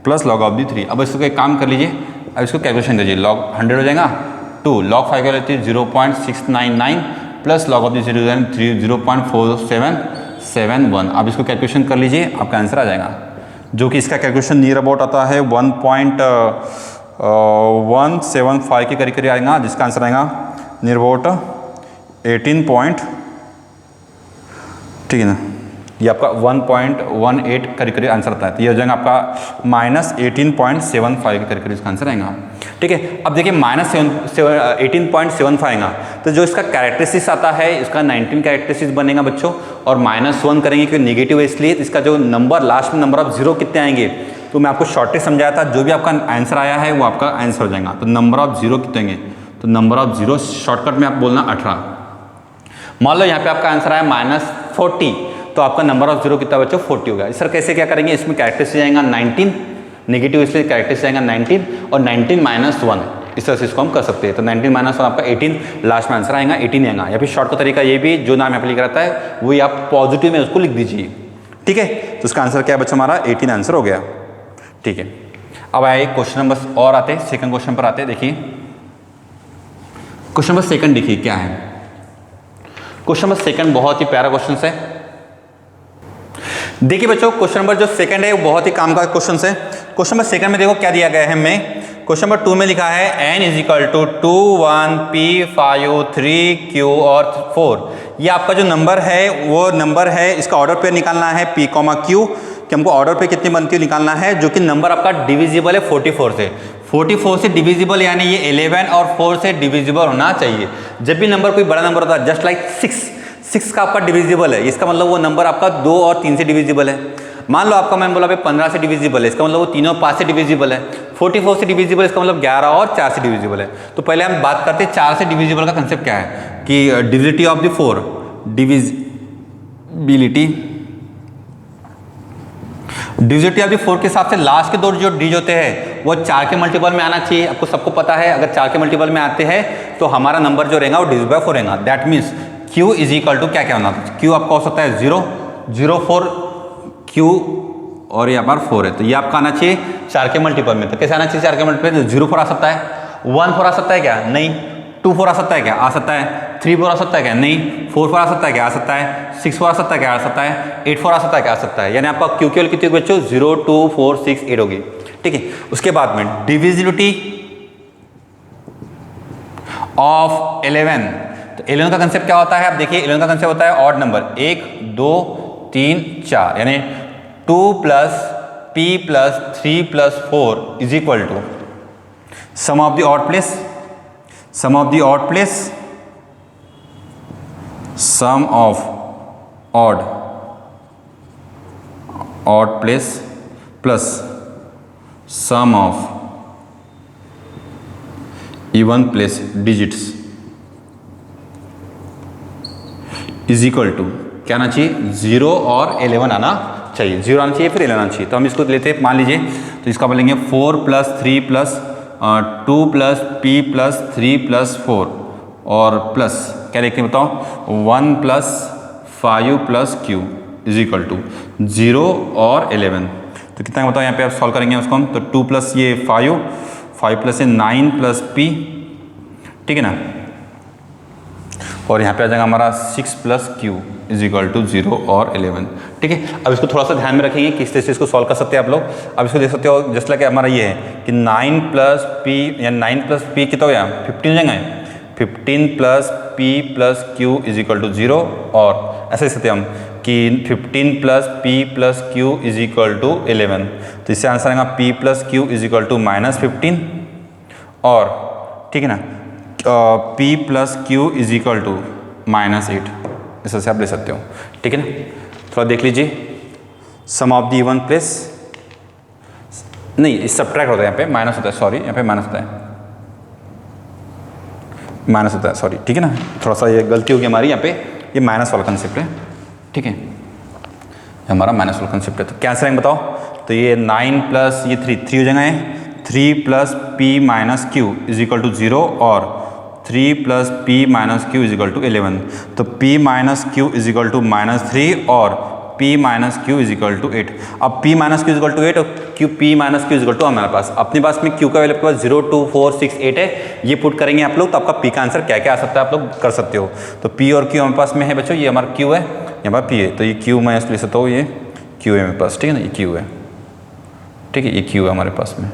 प्लस लॉग ऑफ दी 3। अब इसको एक काम कर लीजिए, अब इसको कैलकुलेशन दीजिए, लॉग 100 हो जाएगा, 2 लॉग 5 का लेती है 0.699 प्लस लॉग ऑफ दी 0.4771। अब इसको कैलकुलेशन कर लीजिए, आपका आंसर आ जाएगा, जो कि इसका कैलकुलेशन नियर अबाउट आता है 1.175 के करीब करीब आएगा, जिसका आंसर आएगा नियर अबाउट 18 ठीक है ना, ये आपका 1.18 करीब करीब आंसर आता है, तो ये हो जाएगा आपका माइनस 18.75 के करीब करीब इसका आंसर आएगा, ठीक है। अब देखिए माइनस 18.75 आएगा, तो जो इसका कैरेक्टरिस्टिक्स आता है इसका 19 कैरेक्टरिस्टिक्स बनेगा बच्चों, और -1 करेंगे क्योंकि नेगेटिव है, इसलिए इसका जो नंबर लास्ट में नंबर ऑफ जीरो कितने आएंगे, तो मैं आपको शॉर्टेज समझाया था, जो भी आपका आंसर आया है वो आपका आंसर हो जाएगा। तो नंबर ऑफ जीरो कितने आएंगे, तो नंबर ऑफ जीरो शॉर्टकट में आप बोलना 18। मान लो यहाँ पे आपका आंसर आया -40, तो आपका नंबर ऑफ जीरो कितना बच्चों 40 होगा। सर कैसे क्या करेंगे, इसमें कैरेक्टरिस्टिक्स आएगा 19, नेगेटिव इसलिए कैरेक्टरिस्टिक्स आएगा 19 और 19 - 1, इस तरह से इसको हम कर सकते हैं। तो 19 - 1 आपका 18, लास्ट में आंसर आएगा 18 आएगा। या फिर शॉर्ट का तरीका ये भी, जो नाम यहाँ पे लिखा रहता है वही आप पॉजिटिव में उसको लिख दीजिए, ठीक है। तो इसका आंसर क्या है बच्चों, हमारा 18 आंसर हो गया, ठीक है। अब आए क्वेश्चन नंबर और आते हैं, सेकंड क्वेश्चन पर आते हैं। देखिए क्वेश्चन नंबर सेकंड देखिए क्या है। क्वेश्चन नंबर सेकंड बहुत ही प्यारा क्वेश्चन है। देखिए बच्चों क्वेश्चन नंबर जो सेकंड है वो बहुत ही काम का क्वेश्चन है। क्वेश्चन नंबर सेकंड में देखो क्या दिया गया है हमें। क्वेश्चन नंबर 2 में लिखा है n = 2 1 p 5 3 q और 4। ये आपका जो नंबर है वो नंबर है, इसका ऑर्डर पे निकालना है p, q, कि हमको ऑर्डर पे कितनी बनती है निकालना है, जो कि नंबर आपका डिविजिबल है 44 से। 44 से डिविजिबल यानी ये 11 और 4 से डिविजिबल होना चाहिए। जब भी नंबर कोई बड़ा नंबर होता है, जस्ट लाइक 6 का आपका डिविजिबल है, इसका मतलब वो नंबर आपका 2 और 3 से डिविजिबल है। मान लो आपका मैंने बोला 15 से डिविजिबल है, इसका मतलब वो 3 और 5 से डिविजिबल है। 44 से डिविजिबल, इसका मतलब 11 और 4 से डिविजिबल है। तो पहले हम बात करते हैं 4 से डिविजिबल का कंसेप्ट क्या है, कि divisibility of the 4, divisibility of the 4 के हिसाब से लास्ट के दो जो डिजिट होते हैं वो 4 के मल्टीपल में आना चाहिए। आपको सबको पता है अगर 4 के मल्टीपल में आते हैं तो हमारा नंबर जो रहेगा वो डिविजिबल बाय 4 रहेगा। दैट मीन्स Q = क्या क्या होना, Q आपका हो सकता है 0 0 4 Q और यहाँ पर 4 है, तो ये आपका आना चाहिए 4 के मल्टीपल में। तो कैसे आना चाहिए 4 के मल्टीपल में, 0 4 आ सकता है, 1 4 आ सकता है क्या, नहीं। 2 4 आ सकता है क्या, आ सकता है। 3 4 आ सकता है क्या, नहीं। 4 4 आ सकता है क्या, आ सकता है। 6 4 आ सकता है क्या, आ सकता है। 8 4 आ सकता है क्या, आ सकता है। यानी आपका Q केवल कितनी बच्चों 0 2 4 6 8 होगी, ठीक है। उसके बाद में डिविजिबिलिटी ऑफ 11, तो 11 का कंसेप्ट क्या होता है, आप देखिए 11 का कंसेप्ट होता है ऑड नंबर 1 2 3 4, यानी 2 + p + 3 + 4 = sum of the odd place, sum of the odd place, sum of odd place plus sum of even place digits = क्या आना चाहिए, 0 और 11 आना चाहिए, 0 आना चाहिए फिर 11 आना चाहिए। तो हम इसको लेते हैं, मान लीजिए तो इसका बोलेंगे 4 + 3 + 2 + p + 3 + 4 और प्लस क्या लिखते हैं बताओ 1 + 5 + q = 0 और 11। तो कितना बताओ यहाँ पे आप सॉल्व करेंगे उसको हम, तो 2 + ये 5 + 9 + p, ठीक है ना, और यहाँ पे आ जाएगा हमारा 6 + q = 0 और 11, ठीक है। अब इसको थोड़ा सा ध्यान में रखेंगे किस तरह से इसको सॉल्व कर सकते हैं आप लोग। अब इसको देख सकते हो जस्ट लाइक हमारा ये है कि 9 + p या 9 + p कितना हो गया 15 हो जाएंगे, 15 + p + q = 0, और ऐसे देख सकते हैं हम कि 15 + p + q = 11। तो इससे आंसर आएगा p + q = -15, और ठीक है ना p + q = -8, इस तरह से आप ले सकते हो, ठीक है ना। थोड़ा देख लीजिए सम ऑफ द इवन प्लेस, नहीं सब्ट्रैक्ट होता है यहाँ पे, माइनस होता है, सॉरी यहाँ पे माइनस होता है, माइनस होता है, सॉरी, ठीक है ना, थोड़ा सा ये गलती होगी हमारी यहाँ पे, ये माइनस वाला कंसेप्ट है, ठीक है, हमारा माइनस वाला कंसेप्ट है। तो क्या आंसर है बताओ, तो ये 9 प्लस ये 3 हो जाएगा, 3 plus p minus q is equal to 0 और 3 plus p minus q is equal to 11। तो p minus q is equal to -3 और p minus q is equal to 8। अब p minus q is equal to 8 और p minus q is equal to हमारे पास अपने पास में q का value आपके पास 0, 2, 4, 6, 8 है। ये पुट करेंगे आप लोग तो आपका p का आंसर क्या क्या आ सकता है आप लोग कर सकते हो। तो p और q हमारे पास में है बच्चों, ये हमारा q है, यहाँ पर p है, तो ये q मैं ले सकता हूँ, ये q है मेरे पास, ठीक है ना, ये q है, ठीक है, ये q है हमारे पास में।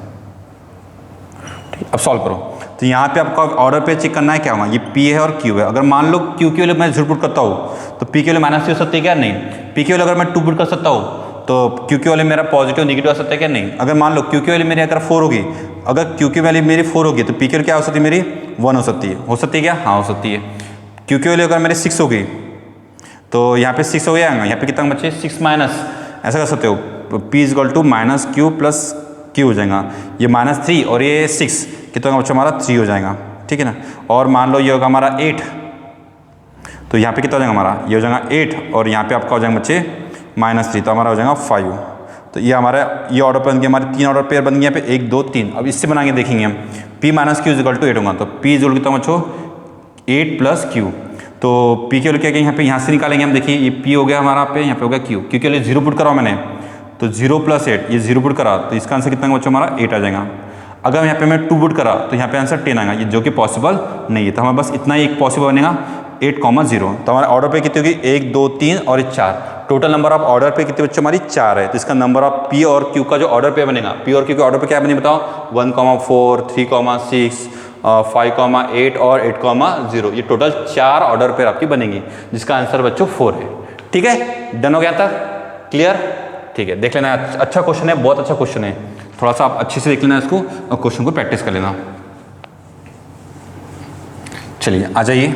अब सॉल्व करो, तो यहाँ पे आपका ऑर्डर पे चेक करना है क्या होगा, ये P है और Q है। अगर मान लो Q की वैल्यू मैं 0 पुट करता हूँ तो P की वैल्यू -3 हो सकती है क्या, नहीं। P की वैल्यू अगर मैं 2 पुट कर सकता हूँ तो Q की वैल्यू मेरा पॉजिटिव नेगेटिव आ सकता है क्या, नहीं। अगर मान लो Q की वैल्यू मेरी अगर 4 होगी, अगर Q की वैल्यू मेरी 4 होगी तो P की वैल्यू क्या हो सकती है, मेरी 1 हो सकती है क्या, हाँ हो सकती है। Q की वैल्यू अगर मेरी 6 होगी तो यहाँ पे 6 हो जाएगा, यहाँ पे कितना बच्चे 6 माइनस, ऐसा कर सकते हो, P is equal to -Q plus Q हो जाएगा, ये -3 और ये 6 कितना बच्चा हमारा 3 हो जाएगा, ठीक है ना। और मान लो ये होगा हमारा 8, तो यहाँ पे कितना हो जाएगा हमारा, ये हो जाएगा 8 और यहाँ पे आपका हो जाएगा बच्चे -3, तो हमारा हो जाएगा 5। तो ये हमारा ये ऑर्डर बन गया, हमारे 3 ऑर्डर पेयर बन गए यहाँ पे 1, 2, 3। अब इससे बना के देखेंगे हम, P minus q is equal to 8 होगा, तो P इज इक्वल कितना बच्चों 8 प्लस Q। तो P के वैल्यू क्या यहाँ पे, यहाँ से निकालेंगे हम, देखिए ये P हो गया हमारा पे, यहाँ पे हो गया Q, क्योंकि 0 पुट करा मैंने, तो 0 प्लस 8, ये 0 पुट करा तो इसका आंसर कितना बच्चों हमारा 8 आ जाएगा। अगर यहाँ पे मैं 2 पुट करा तो यहाँ पे आंसर 10 आएगा, ये जो कि पॉसिबल नहीं है। तो हमारे बस इतना ही एक पॉसिबल बनेगा 8,0। तो हमारे ऑर्डर पे कितनी होगी, 1, 2, 3 और 4, टोटल नंबर ऑफ ऑर्डर पे कितने बच्चों हमारी 4 है। तो इसका नंबर ऑफ P और Q का जो ऑर्डर पे बनेगा, P और Q के ऑर्डर पे क्या बने बताओ, 1,4, 3,6, 5,8 और 8,0। ये टोटल 4 ऑर्डर पे आपकी बनेंगी, जिसका आंसर बच्चों 4 है। ठीक है, डन हो गया था, क्लियर, ठीक है। देख लेना, अच्छा क्वेश्चन है, बहुत अच्छा क्वेश्चन है, थोड़ा सा आप अच्छे से देख लेना इसको और क्वेश्चन को प्रैक्टिस कर लेना। चलिए आ जाइए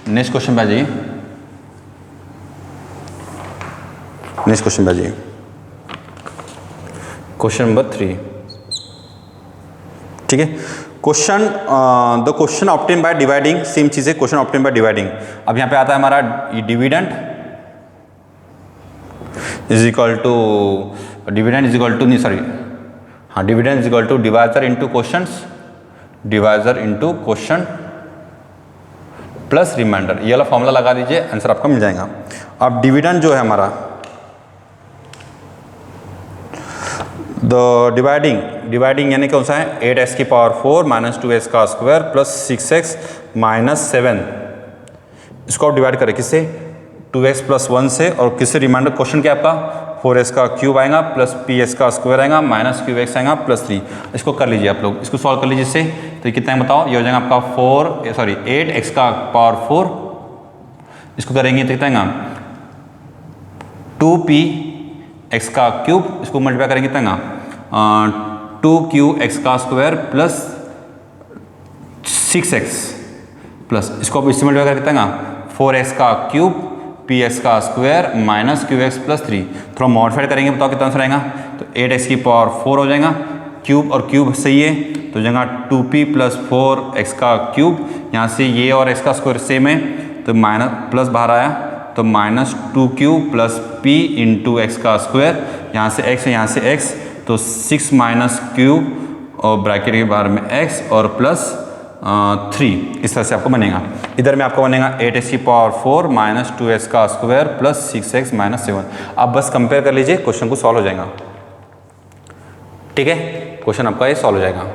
नेक्स्ट क्वेश्चन पे, आ जाइए नेक्स्ट क्वेश्चन पे, आ जाइए क्वेश्चन नंबर 3, ठीक है। Question the question obtain by dividing, same चीज है, क्वेश्चन ऑब्टेन बाय डिवाइडिंग। अब यहाँ पे आता है हमारा dividend is equal to, dividend is equal to, नहीं सॉरी, हाँ, dividend is equal to divisor into questions, divisor into question plus remainder, ये वाला फॉर्मूला लगा दीजिए, आंसर आपका मिल जाएगा। अब डिविडेंड जो है हमारा, द डिवाइडिंग यानी कौन सा है, 8x की पावर 4 माइनस 2x का स्क्वायर प्लस 6x माइनस 7, इसको आप डिवाइड करें किससे, 2x प्लस 1 से, और किससे रिमाइंडर, क्वेश्चन क्या आपका 4x का क्यूब आएगा प्लस px का स्क्वायर आएगा माइनस qx आएगा प्लस 3। इसको कर लीजिए आप लोग, इसको सॉल्व कर लीजिए इससे, तो ये कितना है बताओ, ये हो जाएगा आपका 8x का पावर 4, इसको करेंगे तो कितना आएगा 2px का क्यूब, इसको मल्टीप्लाई करेंगे कितना आएगा 2qx का स्क्वायर प्लस 6x प्लस, इसको आप इससे मल्टीप्लाई करके कितना आएगा 4x का क्यूब px का स्क्वायर माइनस qx प्लस 3। थोड़ा मॉडिफाइड करेंगे, बताओ कितना आंसर आएगा, तो 8x की पावर 4 हो जाएगा, क्यूब और क्यूब सही है तो हो जाएगा 2p प्लस 4x का क्यूब, यहाँ से ये और x का स्क्वायर सेम है तो माइनस प्लस बाहर आया तो minus 2q plus p into x का स्क्वायर, यहाँ से x है यहाँ से x, तो 6 माइनस क्यूब और ब्रैकेट के बाहर में x और प्लस 3, इस तरह से आपको बनेगा। इधर में आपको बनेगा 8x की पावर 4 माइनस 2x का स्क्वायर प्लस 6x माइनस 7। आप बस कंपेयर कर लीजिए, क्वेश्चन को सॉल्व हो जाएगा। ठीक है, क्वेश्चन आपका ये सॉल्व हो जाएगा।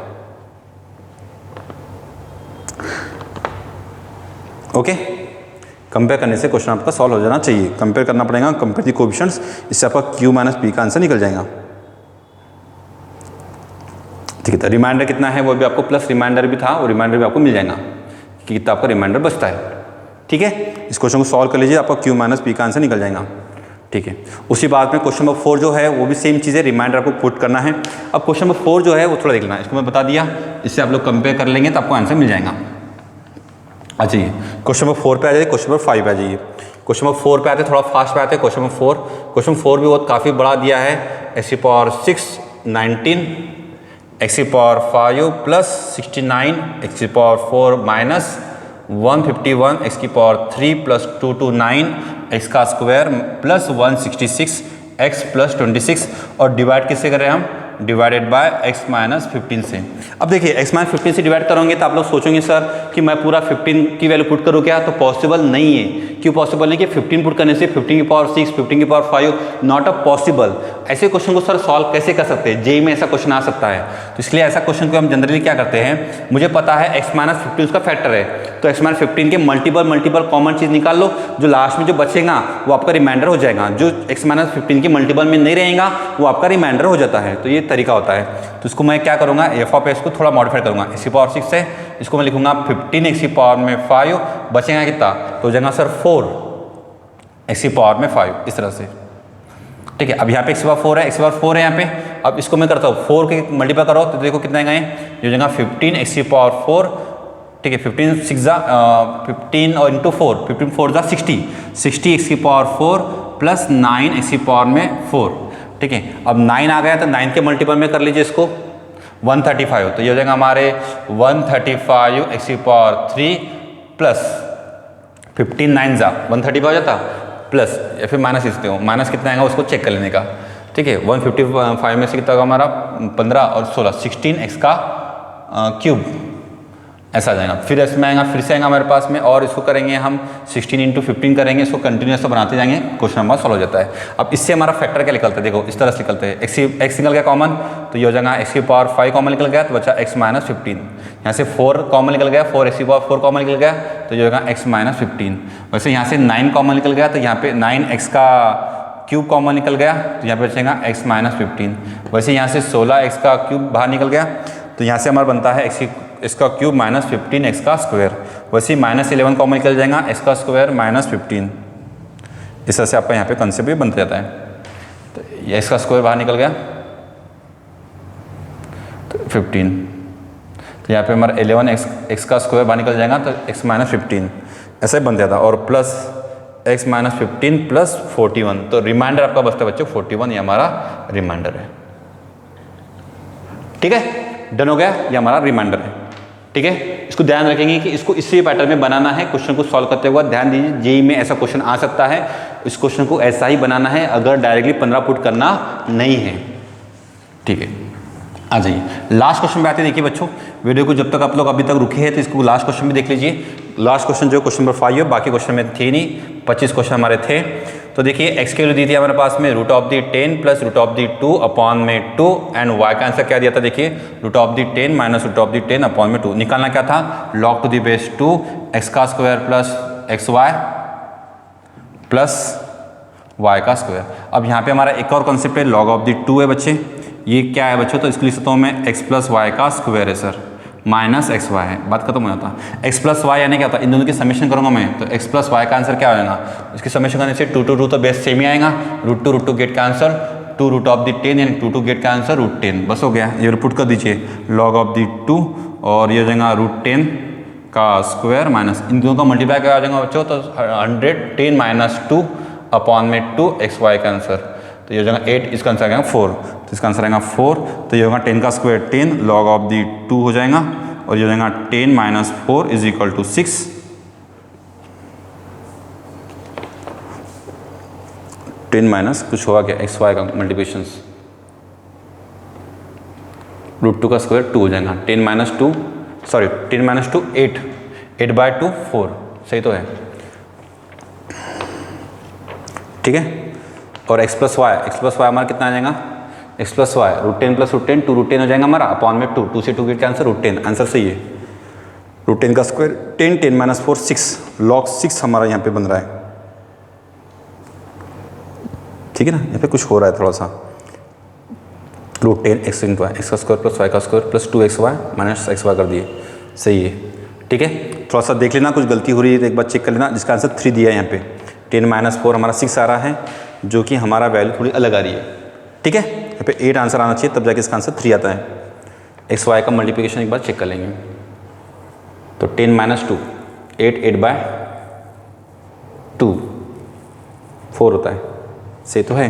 ओके, कंपेयर करने से क्वेश्चन आपका सॉल्व हो जाना चाहिए। कंपेयर करना पड़ेगा, कंपेयर दी कोएफिशिएंट्स, इससे आपका q माइनस पी का आंसर निकल जाएगा। ठीक है, तो रिमाइंडर कितना है वो भी आपको, प्लस रिमाइंडर भी था, वो रिमाइंडर भी आपको मिल जाएगा कि कितना आपका रिमाइंडर बचता है। ठीक है, इस क्वेश्चन को सॉल्व कर लीजिए, आपका q माइनस पी का आंसर निकल जाएगा। ठीक है, उसी बात में क्वेश्चन नंबर 4 जो है वो भी सेम चीज़ है, रिमाइंडर आपको पुट करना है। अब क्वेश्चन नंबर 4 जो है वो थोड़ा देखना है, इसको मैं बता दिया, इससे आप लोग कंपेयर कर लेंगे तो आपको आंसर मिल जाएगा। आ जाइए क्वेश्चन नंबर 4 पे आ जाइए, क्वेश्चन नंबर 5 पे आ जाइए। क्वेश्चन नंबर 4 पे आते हैं, थोड़ा फास्ट पे आते हैं। क्वेश्चन नंबर 4, क्वेश्चन 4 भी बहुत काफ़ी बड़ा दिया है, x की पावर 6 19, x की पावर 5 प्लस 69, x की पावर 4 माइनस 151 एक्स की पावर 3 प्लस 229 एक्स का स्क्वायर प्लस 166 एक्स प्लस 26 और डिवाइड किससे कर रहे हैं हम, डिवाइडेड बाय x माइनस 15 से। अब देखिए x माइनस 15 से डिवाइड करोगे तो आप लोग सोचेंगे सर कि मैं पूरा 15 की वैल्यू पुट करूँ क्या, तो पॉसिबल नहीं है। क्यों पॉसिबल नहीं कि 15 पुट करने से 15 की पावर 6, 15 की पावर 5 नॉट अ पॉसिबल। ऐसे क्वेश्चन को सर सॉल्व कैसे कर सकते हैं, जेई में ऐसा क्वेश्चन आ सकता है। तो इसलिए ऐसा क्वेश्चन को हम जनरली क्या करते हैं, मुझे पता है x माइनस 15 उसका फैक्टर है, तो x माइनस 15 के मल्टीपल कॉमन चीज़ निकाल लो, जो लास्ट में जो बचेगा वो आपका रिमाइंडर हो जाएगा, जो x माइनस 15 के मल्टीपल में नहीं रहेगा वो आपका रिमाइंडर हो जाता है। तो ये तरीका होता है। तो इसको मैं क्या करूँगा, एफ ऑफ एक्स को थोड़ा मॉडिफाई करूँगा, एक्स की पावर 6 है, इसको मैं लिखूंगा 15 एक्स की पावर में 5, बचेगा कितना, तो हो जाएगा सर 4 एक्स की पावर में 5, इस तरह से। ठीक है, अब यहाँ पे एक्स की पावर 4 है, एक्स की पावर 4 है यहाँ पे। अब इसको मैं करता हूँ 4 के मल्टीप्लाई करो तो देखो कितना आएगा, ये हो जाएगा 15 एक्स की पावर 4। ठीक है, 15 6 जा 15 और इंटू 4, 15 4 जा 60 एक्स की पावर 4 प्लस 9 एक्स की पावर में 4। ठीक है, अब 9 आ गया तो 9 के मल्टीपल में कर लीजिए इसको 135, तो ये हो जाएगा हमारे 135 एक्स की पावर 3 प्लस 15 9 जा 135 हो जाता, प्लस या फिर माइनस लिखते हो, माइनस कितना आएगा उसको चेक कर लेने का। ठीक है, 155 में से कितना होगा हमारा 15 और 16 16 एक्स का क्यूब ऐसा आ जाएगा। फिर इसमें आएगा, फिर से आएगा हमारे पास में, और इसको करेंगे हम 16 इंटू 15 करेंगे, इसको कंटिन्यूस बनाते जाएंगे, क्वेश्चन हमारा सॉल्व हो जाता है। अब इससे हमारा फैक्टर क्या निकलता है, देखो इस तरह से निकलते हैं, एक्स निकल गया कॉमन, तो ये हो जाएगा एक्स की पावर 5 कॉमन निकल गया, तो बचा एक्स माइनस 15। यहाँ से 4 कॉमन निकल गया, 4 एक्स की पावर 4 कॉमन निकल गया, तो ये होगा एक्स माइनस 15। वैसे यहाँ से 9 कॉमन निकल गया, तो यहाँ पे 9 एक्स का क्यूब कॉमन निकल गया, तो यहाँ पे बचेगा एक्स माइनस 15। वैसे यहाँ से 16 एक्स का क्यूब बाहर निकल गया, तो यहाँ से हमारा बनता है इसका क्यूब माइनस 15 एक्स का स्क्वायर। वैसे ही माइनस 11 कॉमन निकल जाएगा, एक्स का स्क्वायर माइनस 15। इस तरह से आपका यहाँ पे कंसेप्ट भी बनता जाता है। तो ये एक्स का स्क्वायर बाहर निकल गया तो 15, तो यहाँ पे हमारा 11 एक्स का स्क्वायर बाहर निकल जाएगा, तो एक्स माइनस 15 ऐसा ही बन जाता है, और प्लस एक्स माइनस 15 प्लस 41, तो रिमाइंडर आपका बचता है बच्चों 41, ये हमारा रिमाइंडर है। ठीक है, डन हो गया, ये हमारा रिमाइंडर है। ठीक है, इसको ध्यान रखेंगे कि इसको इसी पैटर्न में बनाना है। क्वेश्चन को सॉल्व करते हुए ध्यान दीजिए, जेईई में ऐसा क्वेश्चन आ सकता है, इस क्वेश्चन को ऐसा ही बनाना है अगर डायरेक्टली 15 पुट करना नहीं है। ठीक है, आ जाइए लास्ट क्वेश्चन पे आते हैं। देखिए बच्चों, वीडियो को जब तक आप लोग अभी तक रुके हैं तो इसको लास्ट क्वेश्चन भी देख लीजिए। लास्ट क्वेश्चन जो क्वेश्चन नंबर 5 है, बाकी क्वेश्चन में थे नहीं, 25 क्वेश्चन हमारे थे। तो देखिए एक्स की वैल्यू दी थी हमारे पास में root of the 10 plus root of the 2 upon में 2, एंड वाई का आंसर क्या दिया था, देखिए root of the 10 minus root of the 10 upon में 2। निकालना क्या था, log to the base 2 X का square plus X Y plus Y का स्क्वायर। अब यहाँ पे हमारा एक और कॉन्सेप्ट है, लॉग ऑफ दी 2 है बच्चे, ये क्या है बच्चों, तो इसको लिख सकता हूँ मैं एक्स प्लस वाई का स्क्वायर है सर, माइनस एक्स वाई है, बात खत्म हो जाता है। एक्स प्लस वाई यानी क्या होता है, इन दोनों की समेशन करूंगा मैं, तो एक्स प्लस वाई का आंसर क्या हो जाएगा, इसकी समेशन करने से 2 टू 2 तो बेस सेम ही आएगा, रूट टू गेट का आंसर 2 रूट ऑफ दी 10, यानी 2 टू गेट का आंसर रूट 10, बस हो गया। ये पुट कर दीजिए लॉग ऑफ दी 2, और ये हो जाएगा रूट 10 का स्क्वायर माइनस, इन दोनों का मल्टीप्लाई क्या हो जाएगा बच्चों, तो 110 माइनस 2 अपॉन में 2 एक्स वाई का आंसर, तो ये हो जाएगा 8, इसका आंसर आएगा 4, तो इसका आंसर आएगा 4, तो ये होगा 10 का स्क्वायर 10 लॉग ऑफ दी 2 हो जाएगा, और ये हो जाएगा 10 minus 4 is equal to 6। 10 minus कुछ होगा क्या, एक्स वाई का मल्टीप्लिकेशन, रूट 2 का स्क्वायर 2 हो जाएगा, 10 माइनस 2 सॉरी 10 माइनस 2 8, 8 बाय 2 4, सही तो है। ठीक है, और एक्स प्लस वाई हमारा कितना आ जाएगा, x plus y root 10 plus root 10 2 root 10 हो जाएगा हमारा, अपॉन में 2 से 2 गेट का आंसर रूट 10, आंसर सही है। रूट 10 का स्क्वायर 10 माइनस 4 6, लॉग 6 हमारा यहाँ पे बन रहा है। ठीक है ना, यहाँ पे कुछ हो रहा है थोड़ा सा, root 10 x into y, x का स्क्वायर प्लस वाई का square plus 2 x y minus x y कर दिए, सही है। ठीक है, थोड़ा सा देख लेना, कुछ गलती हो रही है तो एक बार चेक कर लेना, जिसका आंसर 3 दिया है यहाँ पे, 10 माइनस 4 हमारा 6 आ रहा है, जो कि हमारा वैल्यू थोड़ी अलग आ रही है। ठीक है, यहाँ पे 8 आंसर आना चाहिए, तब जाके इसका आंसर 3 आता है। एक्स वाई का मल्टीप्लिकेशन एक बार चेक कर लेंगे, तो 10 माइनस 2 8 बाय 2 4 होता है, सही तो है।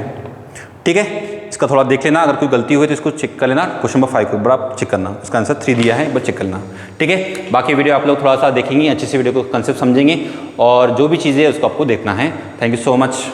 ठीक है, इसका थोड़ा देख लेना, अगर कोई गलती हुई तो इसको चेक कर लेना। क्वेश्चन नंबर 5 को बड़ा चेक करना, इसका आंसर 3 दिया है, बस चेक करना, ठीक है। बाकी वीडियो आप लोग थोड़ा सा देखेंगे, अच्छे से वीडियो को कंसेप्ट समझेंगे और जो भी चीज़ें है उसको आपको देखना है। Thank you so much.